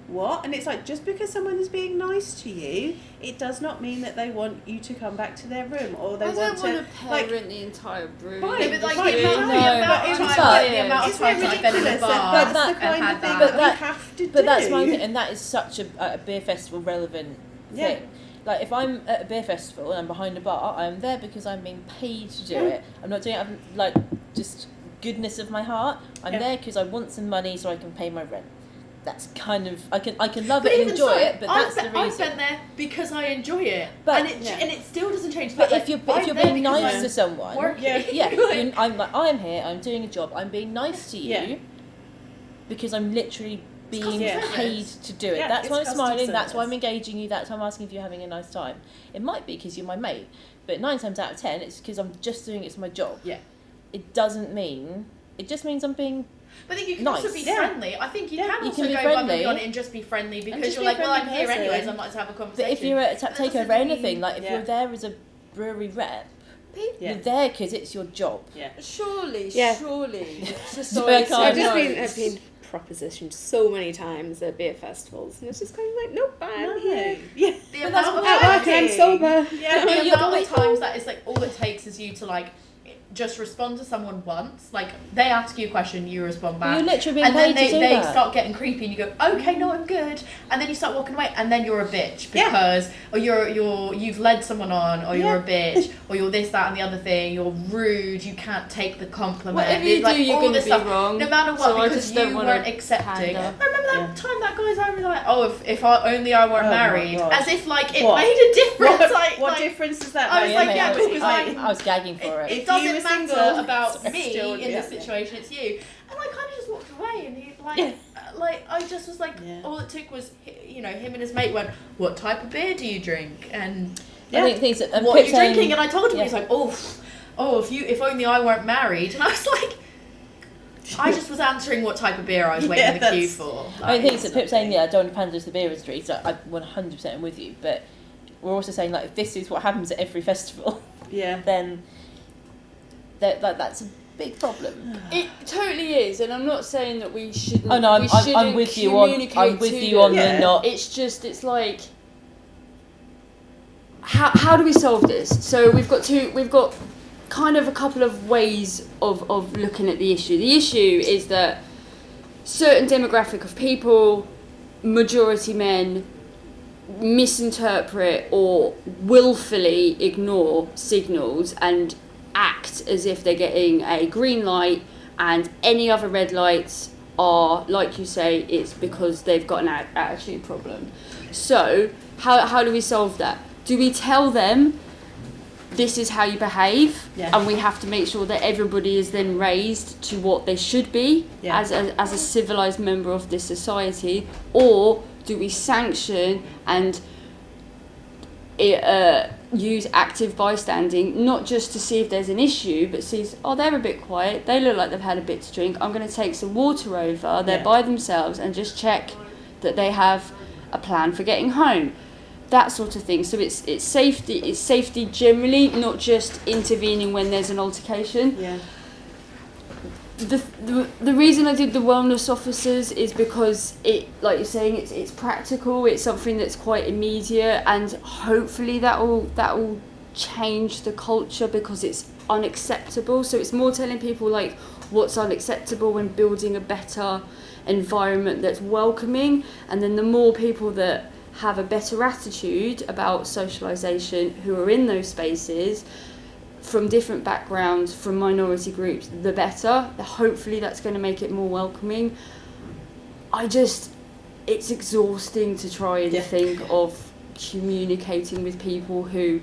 what? And it's like, just because someone is being nice to you, it does not mean that they want you to come back to their room, or they I want don't want to to parent the entire brewery. Right, but like Right, the amount, no, the amount but of it's times, not- like, the amount of Isn't it times I've been in a ridiculous bar that that's the and kind had of thing that. that But we have to do? But that's my thing, and that is such a beer festival relevant Yeah. thing. Like, if I'm at a beer festival and I'm behind a bar, I'm there because I'm being paid to do it. I'm not doing it out of, like, just goodness of my heart. I'm Yeah. there because I want some money so I can pay my rent. That's kind of, I can love But it and even enjoy so, it, but that's the I've reason. been there because I enjoy it, But- and it still doesn't change. the But fact if you're that I'm there being because nice I'm to someone, working. Yeah. I'm like, I'm here, I'm doing a job, I'm being nice to you Yeah. because I'm literally being customer paid service. to do it. Yeah, That's why I'm it's customer smiling, that's why I'm service. engaging you, that's why I'm asking if you're having a nice time. It might be because you're my mate, but 9 times out of 10, it's because I'm just doing it as my job. Yeah. It doesn't mean, it just means I'm being, But I think you can Nice. also be Yeah. friendly. I think you Yeah. can You also can be go above and friendly. beyond it and just be friendly because just you're be a like, well, I'm friendly here person. anyways. I'd like to have a but conversation. if you're at a That takeover doesn't anything, mean- like if Yeah. you're there as a brewery rep, Yeah. you're there because it's your job. Surely, Yeah. surely. I Society can't I've just knows. been propositioned so many times at beer festivals, and it's just kind of like, nope, I'm here. Yeah. The But that's amount of what At work and I'm times- sober. Yeah. the you're amount going, of times that it's like all it takes is you to like just respond to someone once. Like they ask you a question, you respond back. You're literally being and then paid to do they that. start getting creepy and you go, okay, no, I'm good. And then you start walking away and then you're a bitch Yeah. because or you've led someone on, or you're a bitch, or you're this, that and the other thing, you're rude, you can't take the compliment. Whatever It's you like do, you're all going to this be stuff, wrong. no matter what, So I because just don't you wanna weren't accepting. pander. I remember that Yeah. time that guy's over like, oh, if only I weren't Oh my married. God. As if like it What? made a difference. What like, difference does that I make? was like, mate, yeah, I was, because I was gagging for it. it If doesn't you were matter single, about it's me still- in yeah. this situation, it's you. And I kind of just walked away, and he Yeah. like I just was like, Yeah. all it took was him and his mate went, what type of beer do you drink? And I think things that, what are you Pip's saying- drinking? And I told him, yeah. he's like, if only I weren't married. And I was like, I just was answering what type of beer I was waiting Yeah, in the queue that's- for. I think that Pip's saying, yeah, I don't want to pander to the beer industry, so I 100% am with you, but we're also saying, like, if this is what happens at every festival, Yeah. then that's a big problem. It totally is, and I'm not saying that we shouldn't. Oh no, we I'm shouldn't with you on communicate to you on Yeah. the not. It's like, how do we solve this? So we've got kind of a couple of ways of looking at the issue. The issue is that certain demographic of people, majority men, misinterpret or willfully ignore signals and act as if they're getting a green light, and any other red lights are, like you say, it's because they've got an attitude problem. So how do we solve that? Do we tell them this is how you behave, Yeah. and we have to make sure that everybody is then raised to what they should be Yeah. as a civilized member of this society, or do we sanction and use active bystanding, not just to see if there's an issue, but see, oh, they're a bit quiet, they look like they've had a bit to drink, I'm going to take some water over, they're by themselves, and just check that they have a plan for getting home. That sort of thing. So it's safety generally, not just intervening when there's an altercation. Yeah. The reason I did the wellness officers is because it, like you're saying, it's practical. It's something that's quite immediate, and hopefully that will change the culture, because it's unacceptable. So it's more telling people like what's unacceptable and building a better environment that's welcoming. And then the more people that have a better attitude about socialisation, who are in those spaces, from different backgrounds, from minority groups, the better. Hopefully that's going to make it more welcoming. It's exhausting to try and think of communicating with people who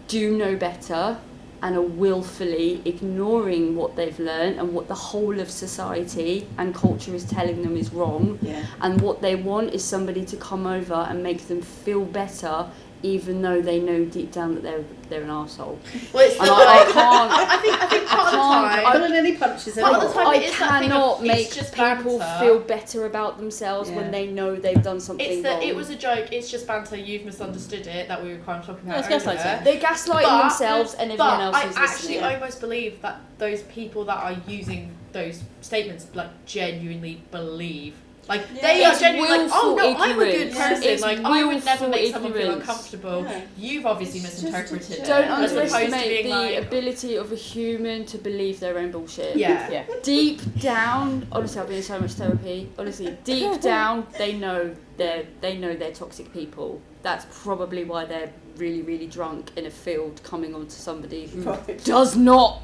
do know better and are willfully ignoring what they've learned and what the whole of society and culture is telling them is wrong. And what they want is somebody to come over and make them feel better, even though they know deep down that they're an arsehole. Well, it's and I think part of the time, pulling any punches part of the time I it is that thing cannot of, make just people banter. feel better about themselves when they know they've done something It's that wrong. it was a joke, it's just banter, you've misunderstood it, that we were kind of talking about it's earlier. gaslighting. They're gaslighting themselves and everyone else is I actually listening. almost believe that those people that are using those statements like genuinely believe. Like they are It's genuinely like, oh no, willful I'm a good ignorance. person. It's Like I would never willful make someone feel ignorance. uncomfortable. Yeah. You've obviously It's just a misinterpreted it. joke. Don't as opposed to underestimate being the like, ability of a human to believe their own bullshit. yeah. Deep down, honestly, I've been in so much therapy. Honestly, deep down, they know they're toxic people. That's probably why they're really, really drunk in a field, coming on to somebody who does not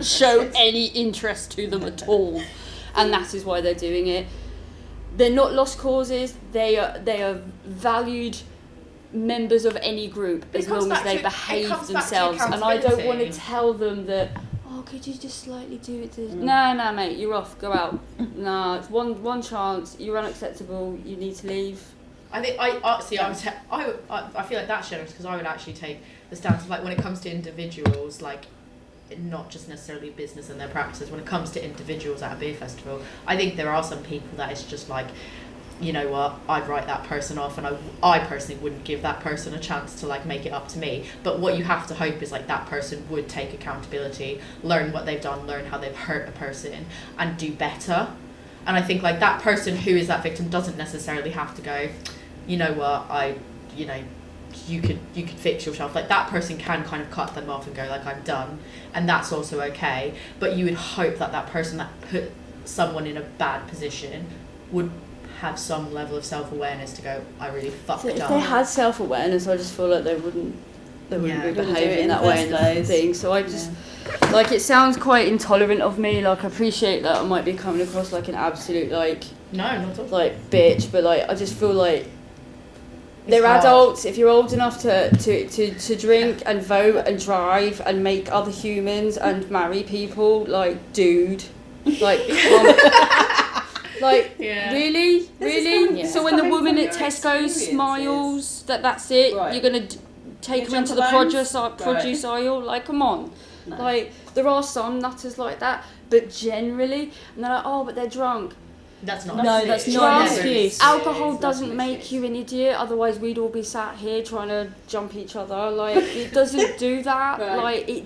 show any interest to them at all, and that is why they're doing it. They're not lost causes. They are valued members of any group as long as they behave themselves. And I don't want to tell them that, oh, could you just slightly do it? No, mate, you're off. Go out. No, it's one chance. You're unacceptable. You need to leave. I think I feel like that's generous, because I would actually take the stance of like, when it comes to individuals, like not just necessarily business and their practices, when it comes to individuals at a beer festival, I think there are some people that it's just like, you know what, I'd write that person off, and I personally wouldn't give that person a chance to like make it up to me. But what you have to hope is like that person would take accountability, learn what they've done, learn how they've hurt a person, and do better. And I think like that person who is that victim doesn't necessarily have to go, you know what, you could fix yourself. Like that person can kind of cut them off and go like, I'm done, and that's also okay. But you would hope that that person that put someone in a bad position would have some level of self-awareness to go, I really fucked up. If they had self-awareness, I just feel like they wouldn't be behaving in that the way in first the place. thing. So I just like, it sounds quite intolerant of me. Like, I appreciate that I might be coming across like an absolute like not at all. like bitch, but like I just feel like they're hard. adults. If you're old enough to drink and vote and drive and make other humans and marry people, like, dude, like, like, really? Yeah. So when the Coming woman from at your Tesco experiences. smiles, that's it? Right. You're going to take You her into jump the the bones? produce aisle? Like, come on. No. Like, there are some nutters like that, but generally, and they're like, oh, but they're drunk. That's not. No, an that's excuse. not an Drunk. excuse. Alcohol It's doesn't not an make excuse. you an idiot, otherwise we'd all be sat here trying to jump each other. Like, it doesn't do that. Right. Like,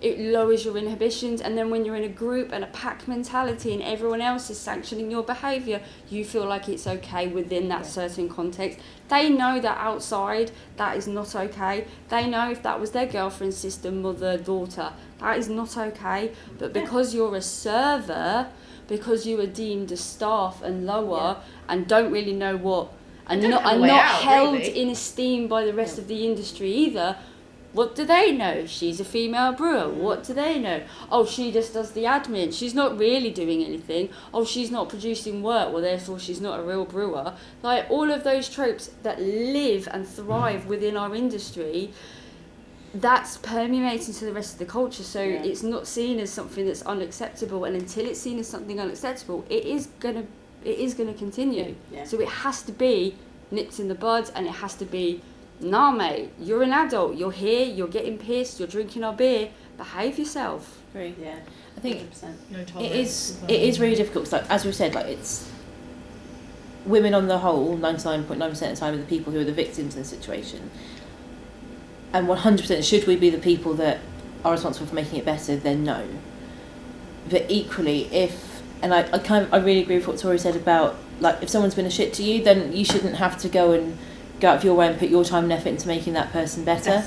it lowers your inhibitions, and then when you're in a group and a pack mentality and everyone else is sanctioning your behaviour, you feel like it's okay within that certain context. They know that outside that is not okay. They know if that was their girlfriend, sister, mother, daughter, that is not okay. But because you're a server, because you are deemed a staff and lower and don't really know what, and don't not have a way out, held really. in esteem by the rest of the industry either. What do they know? She's a female brewer. What do they know? Oh, she just does the admin. She's not really doing anything. Oh, she's not producing work. Well, therefore, she's not a real brewer. Like, all of those tropes that live and thrive within our industry, that's permeating to the rest of the culture. So it's not seen as something that's unacceptable. And until it's seen as something unacceptable, it is going to it is going to continue. Yeah. So it has to be nips in the bud, and it has to be, nah, mate, you're an adult, you're here, you're getting pissed, you're drinking our beer, behave yourself. Agree. Yeah. I think 100%. No it tolerance is as well. it is really difficult. 'Cause, like, as we've said, like, it's women on the whole, 99.9% of the time, are the people who are the victims in the situation. And 100%, should we be the people that are responsible for making it better? Then no. But equally, I really agree with what Tori said about, like, if someone's been a shit to you, then you shouldn't have to go out of your way and put your time and effort into making that person better.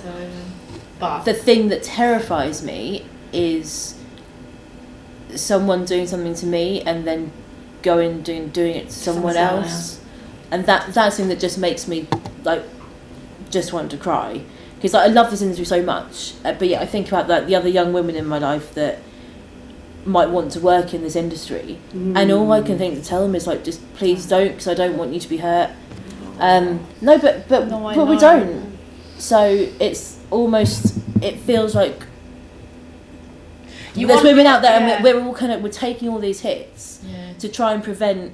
But The thing that terrifies me is someone doing something to me and then going doing it to someone else. And that's the thing that just makes me, like, just want to cry. Because, like, I love this industry so much, but yeah, I think about, like, the other young women in my life that might want to work in this industry, and all I can think to tell them is, like, just please don't, because I don't want you to be hurt. No, but we don't. So it's almost, it feels like there's women out there, and we're all we're taking all these hits to try and prevent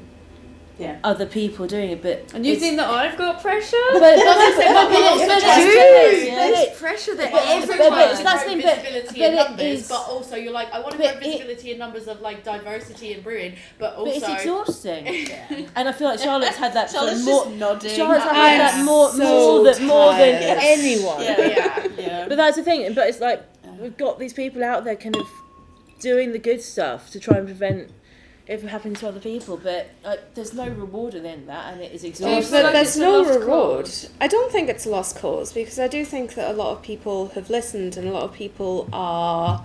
other people doing it, but And you think that I've got pressure? There's pressure that that's the thing, visibility in but it numbers, is- but also you're like, I want to but grow visibility in numbers of, like, diversity in brewing, but But it's also exhausting. And I feel like Charlotte's had that Charlotte's more. just nodding. Charlotte's had I'm that more so more than tired. anyone. Yeah. But that's the thing. But it's like we've got these people out there kind of doing the good stuff to try and prevent it from happening to other people. But, like, there's no reward in that, and it is exhausting. feel like There's it's a no lost reward. cause? I don't think it's a lost cause, because I do think that a lot of people have listened, and a lot of people are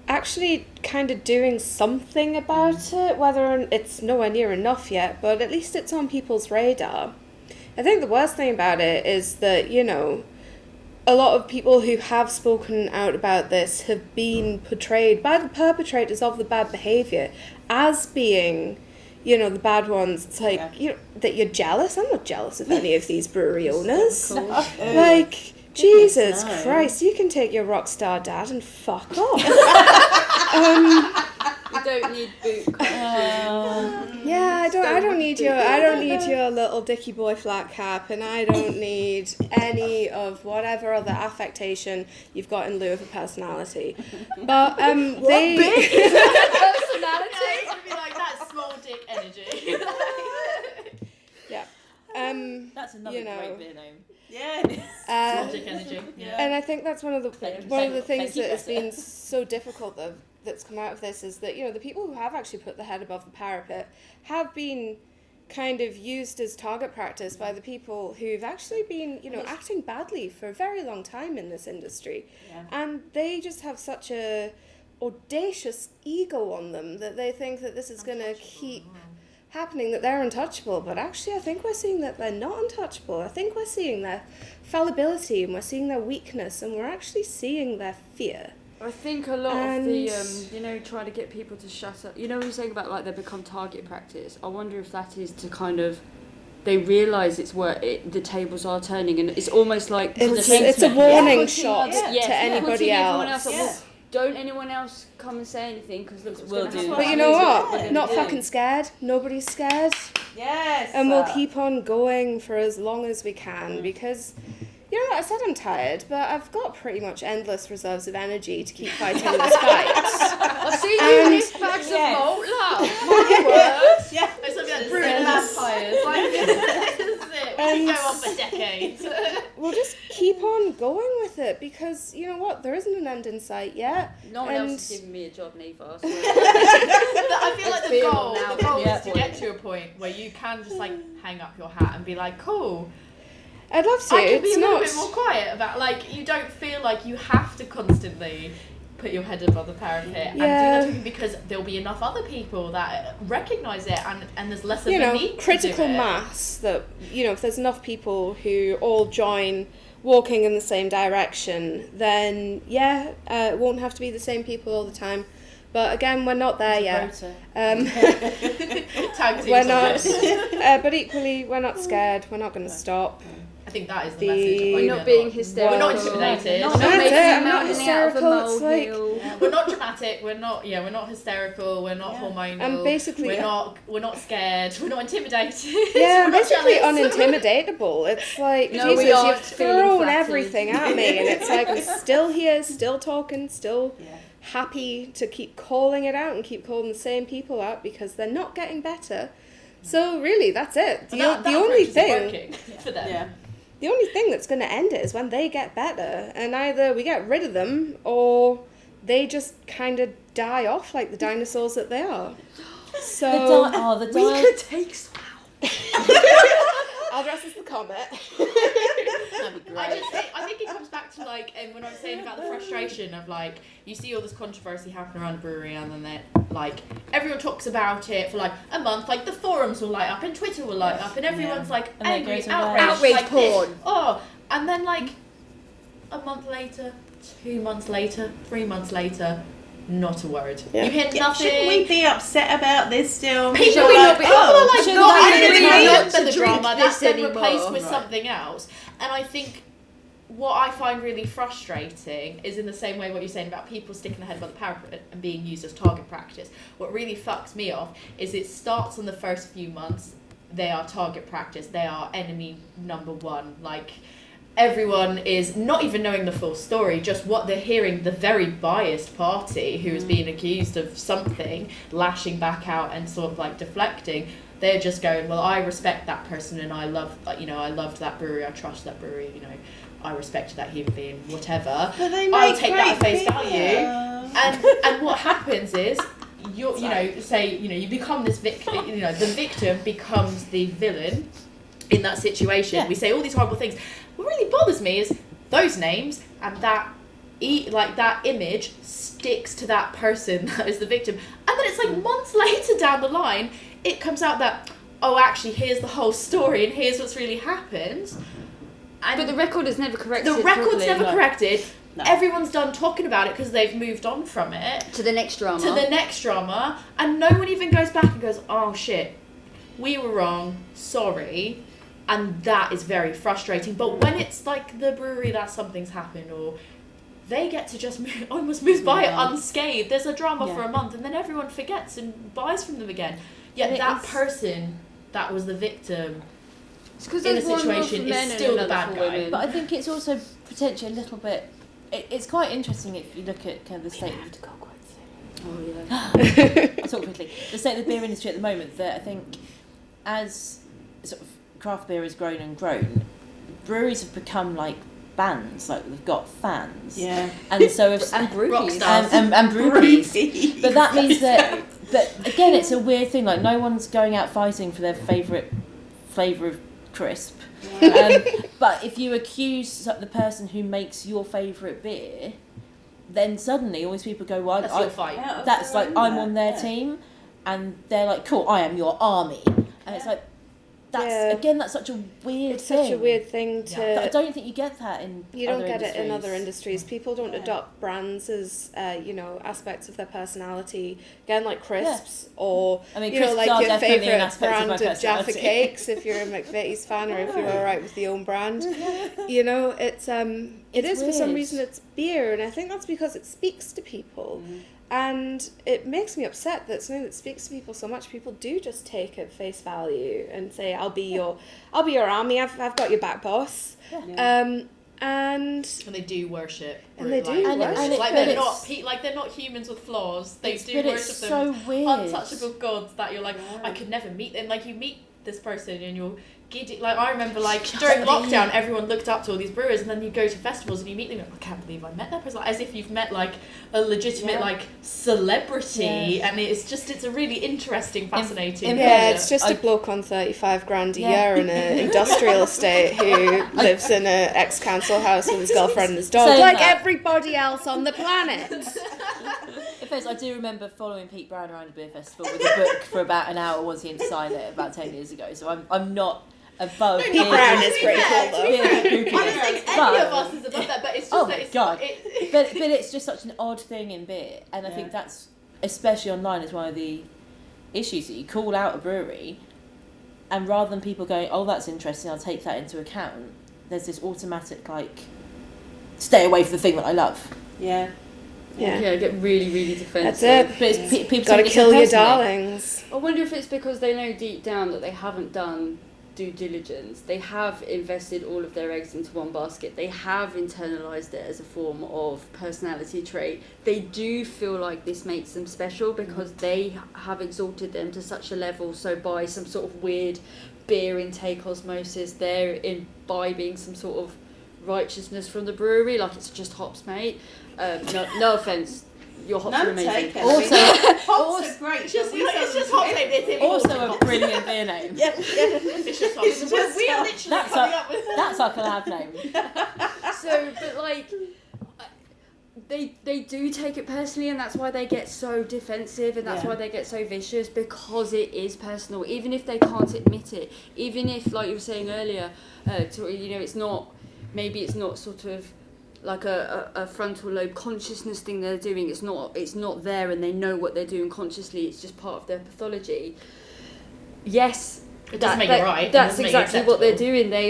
actually kind of doing something about it, whether it's nowhere near enough yet, but at least it's on people's radar. I think the worst thing about it is that, you know, a lot of people who have spoken out about this have been portrayed by the perpetrators of the bad behaviour as being, you know, the bad ones. It's like, you know, that you're jealous. I'm not jealous of any of these brewery owners. Like, Jesus Christ, you can take your rock star dad and fuck off. You don't need boot costumes. Yeah, I don't need your little dicky boy flat cap, and I don't need any of whatever other affectation you've got in lieu of a personality. But they personality. It's gonna be like that small dick energy. yeah. That's another you know, great beer name. Small dick energy. And I think that's one of the things Thank you, that has Bertie. been so difficult that's come out of this is that, you know, the people who have actually put their head above the parapet have been kind of used as target practice by the people who've actually been, you know, acting badly for a very long time in this industry. And they just have such a audacious ego on them that they think that this is going to keep happening, that they're untouchable. But actually, I think we're seeing that they're not untouchable. I think we're seeing their fallibility, and we're seeing their weakness, and we're actually seeing their fear. I think a lot of the, you know, trying to get people to shut up. You know what you're saying about, like, they become target practice? I wonder if that is to kind of, they realise it's where the tables are turning, and it's almost like It's a warning shot to anybody putting everyone else. up, well, don't anyone else come and say anything, because look what's We'll going to do happen. that. But you know We're what? gonna Not do. fucking scared. Nobody's scared. Yes. And we'll keep on going for as long as we can, because, you know what, I said I'm tired, but I've got pretty much endless reserves of energy to keep fighting this fight. I've seen you lift bags of malt, love. My word. Yeah, it's something like brewing vampires. Like, this is it. We can go on for decades. We'll just keep on going with it, because, you know what, there isn't an end in sight yet. No one And- else is giving me a job, neither. I feel like It's the beer goal now. is to get to a point where you can just, like, hang up your hat and be like, cool, I'd love to. I can be It's a little not. bit more quiet about, like, you don't feel like you have to constantly put your head above the parapet and do Yeah. that, because there'll be enough other people that recognise it, and there's less of You a know, need critical to do it. mass, that, you know, if there's enough people who all join walking in the same direction, then it won't have to be the same people all the time. But again, we're not there yet. Tag teams We're on not. this. But equally, we're not scared. We're not going to stop. I think that is the The- message. We're not being hysterical. We're not intimidated. Not That's making it, a I'm not mountain out of a hysterical, it's like- molehill. we're not dramatic. We're not hysterical. We're not hormonal. And basically, we're not scared. We're not intimidated. Yeah, we're basically not jealous. unintimidatable. It's like, No, we Jesus, aren't you've feeling thrown flattered. everything at me, and it's like, I'm still here, still talking, still happy to keep calling it out and keep calling the same people out because they're not getting better. So really, that's it. The only thing for them. Yeah. The only thing that's going to end it is when they get better, and either we get rid of them or they just kind of die off like the dinosaurs that they are. So We could take Slough. I'll dress as the comet. That'd be great. I think it comes back to like when I was saying about the frustration of like you see all this controversy happen around the brewery and then they're like everyone talks about it for like a month, like the forums will light up and Twitter will light up and everyone's like And then angry, goes away. outraged, Outrage like porn. this. Oh, and then like a month later, 2 months later, 3 months later, not a word. Yeah. You hear nothing. Shouldn't we be upset about this still? People we not like, be- oh, like, shouldn't not they even really remember not to the drink drama. this That's been anymore? replaced with Right. something else. And I think what I find really frustrating is in the same way what you're saying about people sticking their head above the parapet and being used as target practice. What really fucks me off is it starts on the first few months. They are target practice. They are enemy number one. Like, everyone is not even knowing the full story, just what they're hearing, the very biased party who is being accused of something, lashing back out and sort of like deflecting. They're just going, well, I respect that person and I love, I loved that brewery, I trust that brewery, I respected that human being, whatever. But they I'll make take that at great face value. beer. And what happens is, you become this victim, the victim becomes the villain in that situation. Yeah. We say all these horrible things. What really bothers me is those names and that image sticks to that person that is the victim. And then it's like months later down the line, it comes out that, oh, actually, here's the whole story and here's what's really happened. And But the record is never corrected. the record's properly. never corrected. No. Everyone's done talking about it because they've moved on from it To the next drama. to the next drama, and no one even goes back and goes, oh shit, we were wrong, sorry. And that is very frustrating. But when it's like the brewery that something's happened, or they get to just almost move by it unscathed, there's a drama for a month and then everyone forgets and buys from them again. Yet that person that was the victim in a situation is still the bad guy. But I think it's also potentially a little bit. It's quite interesting if you look at kind of the state. Oh yeah. I'll talk quickly. The state of the beer industry at the moment. That I think, as sort of craft beer has grown and grown, breweries have become like bands. Like they've got fans. Yeah. And so if And Rock brewers. stars. and brewers. Brewed. But that means that again, it's a weird thing. Like no one's going out fighting for their favourite flavour of crisp. But if you accuse the person who makes your favourite beer, then suddenly all these people go, well, That's your fight. Yeah, that's like I'm on their yeah. team, and they're like, cool, I am your army, and it's like that's such a weird It's thing. such a weird thing to... But I don't think you get that in You don't other get it in industries. other industries. People don't adopt brands as, aspects of their personality. Again, like crisps or, I mean, you know, crisps like are your definitely an favourite aspect of my brand of Jaffa personality. Cakes if you're a McVitie's fan or if you're alright with your own brand. It is for some weird. reason it's beer, and I think that's because it speaks to people. And it makes me upset that something that speaks to people so much, people do just take at face value and say, "I'll be your army. I've got your back, boss." And And they do worship. And they do like, worship. And like but they're it's- not they're not humans with flaws. They do but worship it's them. so weird. Untouchable gods that you're like, I could never meet them. Like you meet this person and you're giddy. Like I remember, like during lockdown, everyone looked up to all these brewers, and then you go to festivals and you meet them. You're like, I can't believe I met that person. Like, as if you've met like a legitimate like celebrity, and it's a really interesting, fascinating. yeah, it's just a bloke on 35 grand a year in an industrial estate who lives in a ex-council house with his girlfriend and his dog, Saying like that. everybody else on the planet. Offense, I do remember following Pete Brown around a beer festival with a book for about an hour once he had to sign it about 10 years ago. So I'm not above Pete Brown is pretty cool though. I don't think any of us is above that, but it's just that it's God. It, but it's just such an odd thing in beer, and I think that's especially online is one of the issues that you call out a brewery, and rather than people going, oh, that's interesting, I'll take that into account, there's this automatic like stay away from the thing that I love. Yeah. Yeah, get really, really defensive. That's it. But it's, people Gotta take it kill so your personally. darlings. I wonder if it's because they know deep down that they haven't done due diligence. They have invested all of their eggs into one basket. They have internalized it as a form of personality trait. They do feel like this makes them special because they have exalted them to such a level. So by some sort of weird beer intake osmosis, they're imbibing some sort of righteousness from the brewery, like it's just hops, mate. No offense, your hops are amazing. Hops are great. It's just hot take. Also a brilliant beer name. Yeah. It's just hops. We are literally That's coming up with. That's our collab name. So, but like, they do take it personally, and that's why they get so defensive, and that's why they get so vicious, because it is personal. Even if they can't admit it, even if, like you were saying earlier, it's not. Maybe it's not sort of like a frontal lobe consciousness thing they're doing. It's not there, and they know what they're doing consciously. It's just part of their pathology. Yes, it doesn't make it right. That's exactly what they're doing. They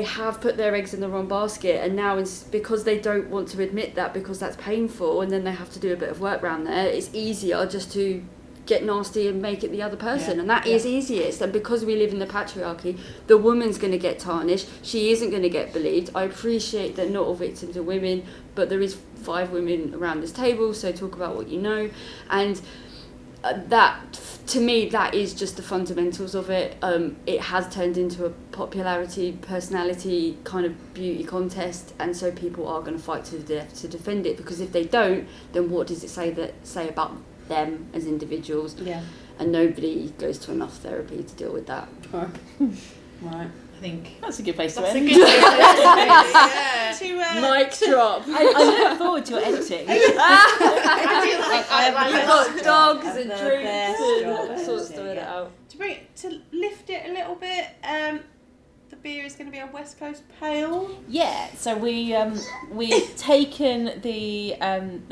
have put their eggs in the wrong basket, and now because they don't want to admit that, because that's painful, and then they have to do a bit of work around there. It's easier just to get nasty and make it the other person, and that is easiest. And because we live in the patriarchy, the woman's going to get tarnished. She isn't going to get believed. I appreciate that not all victims are women, but there is 5 women around this table, so talk about what you know. And that, to me, that is just the fundamentals of it. It has turned into a popularity, personality kind of beauty contest, and so people are going to fight to the death to defend it, because if they don't, then what does it say about them as individuals? And nobody goes to enough therapy to deal with that. Right. I think That's a good place to that's a end. good place to Mic drop. I look forward to your editing. You've got dogs That's and the drinks best and job, all sorts yeah, of it yeah. out. To lift it a little bit, the beer is going to be a West Coast pale. Yeah, so we've taken the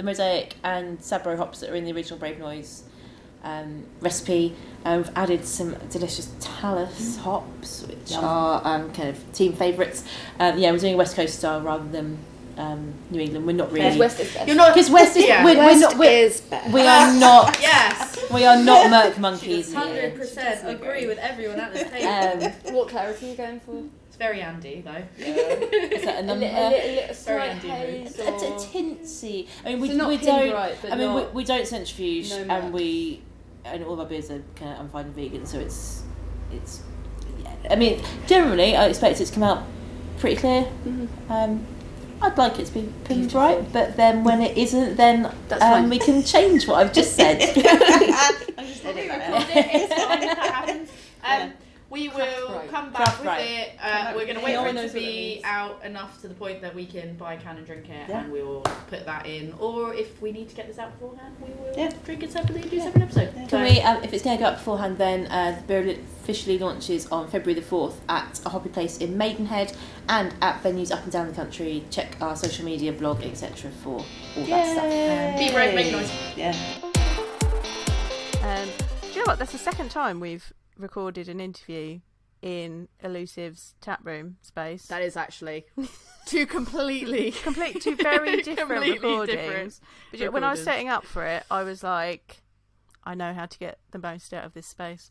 Mosaic and Sabro hops that are in the original Brave Noise recipe, and we've added some delicious Talus hops, which are kind of team favourites. We're doing a West Coast style rather than New England. We're not really. West is best. You're not Because West is West we are not Yes. we are not Merc monkeys here. 100% agree with everyone at this table. What clarity are you going for? It's very Andy though. Is that a number? A slight Andy haze, A tinsy. I mean, we So not don't. Pinbright, but I mean, not- we don't centrifuge, no and milk. and all of our beers are kind of unfined vegan, so it's. Yeah. I mean, generally, I expect it to come out pretty clear. Mm-hmm. I'd like it to be Pinbright, but then when it isn't, then That's fine. we can change what I've just said. I'm just edit that out. It's fine if that happens. We will Craft come Craft back with right. it. We're going to wait No for one it to knows what that be means. out enough to the point that we can buy a can and drink it, Yeah. and we will put that in. Or if we need to get this out beforehand, we will Yeah. drink it separately and do a separate episode. Can we, if it's going to go up beforehand, then the beer officially launches on February the 4th at a hobby place in Maidenhead and at venues up and down the country. Check our social media, blog, etc. for all that stuff. Be brave, make noise. Yeah. Do you know what? That's the second time we've recorded an interview in Elusive's tap room space. That is actually two completely Two very different completely recordings. different But when I was recordings. setting up for it, I was like, I know how to get the most out of this space.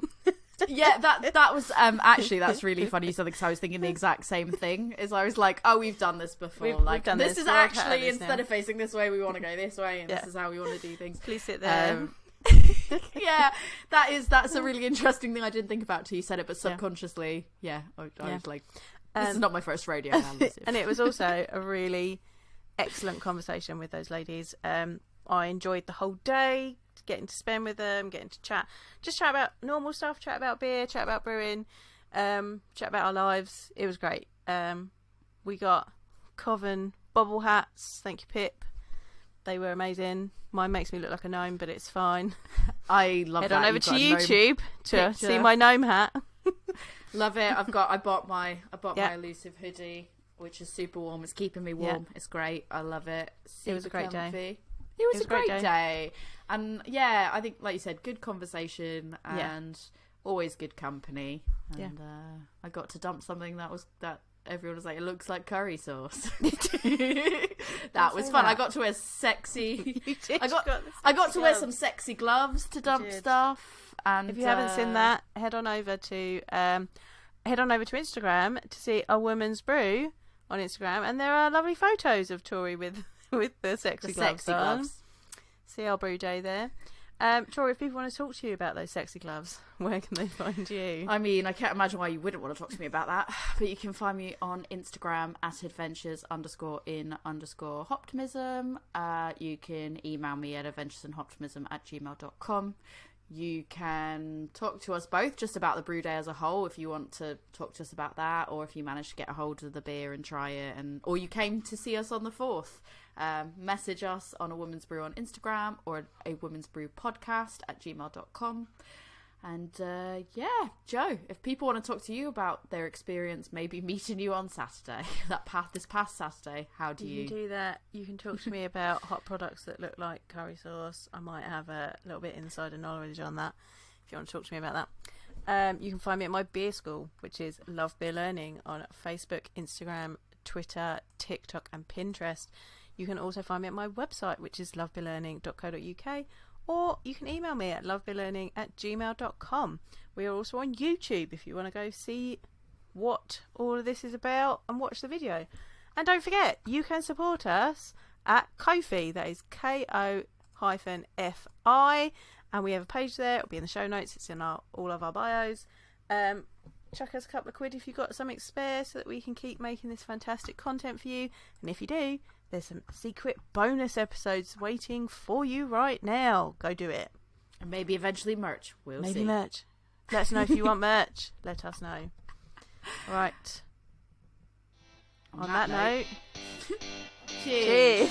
Yeah, that was actually that's really funny you said, because I was thinking the exact same thing. Is I was like, oh, we've done this before. We've done this this. is We're okay at actually this instead now. of facing this way, we want to go this way, and Yeah. this is how we want to do things. Please sit there. Yeah, that's a really interesting thing I didn't think about till you said it, but subconsciously, I was like, this is not my first rodeo. And it was also a really excellent conversation with those ladies. I enjoyed the whole day, getting to spend with them, getting to chat about normal stuff, chat about beer, chat about brewing, chat about our lives. It was great. We got Coven bobble hats. Thank you, Pip. They were amazing. Mine makes me look like a gnome, but it's fine. I love Head that. on over You've to got a gnome YouTube to picture. see my gnome hat. Love it. I bought my Yeah. Elusive hoodie, which is super warm. It's keeping me warm. It's great. I love it. It was a Super great day. comfy. It was a great day. And yeah, I think, like you said, good conversation and always good company. And I got to dump something that everyone was like, it looks like curry sauce. That was fun. I got to wear sexy. I got to wear some sexy gloves to dump stuff. And if you haven't seen that, head on over to Instagram to see A Woman's Brew on Instagram, and there are lovely photos of Tori with the sexy gloves. See our brew day there. Tori, if people want to talk to you about those sexy gloves, where can they find you? I mean, I can't imagine why you wouldn't want to talk to me about that, but you can find me on Instagram at adventures_in_hoptimism. You can email me at adventuresinhoptimism@gmail.com. You can talk to us both just about the brew day as a whole if you want to talk to us about that, or if you managed to get a hold of the beer and try it, or you came to see us on the 4th. Message us on A Woman's Brew on Instagram or A Woman's Brew podcast @gmail.com. And Joe, if people want to talk to you about their experience maybe meeting you on Saturday, this past Saturday, how do you can do that? You can talk to me about hot products that look like curry sauce. I might have a little bit insider knowledge on that if you want to talk to me about that. You can find me at my beer school, which is Love Beer Learning, on Facebook, Instagram, Twitter, TikTok and Pinterest. You can also find me at my website, which is lovebeerlearning.co.uk, or you can email me at lovebeerlearning@gmail.com. We are also on YouTube if you want to go see what all of this is about and watch the video. And don't forget, you can support us at Ko-fi, that is KO-FI, and we have a page there. It'll be in the show notes. It's in all of our bios. Chuck us a couple of quid if you've got something spare so that we can keep making this fantastic content for you. And if you do, there's some secret bonus episodes waiting for you right now. Go do it. And maybe eventually merch. Maybe see. Merch. Let us know if you want merch. Let us know. Right. On that note. Cheers.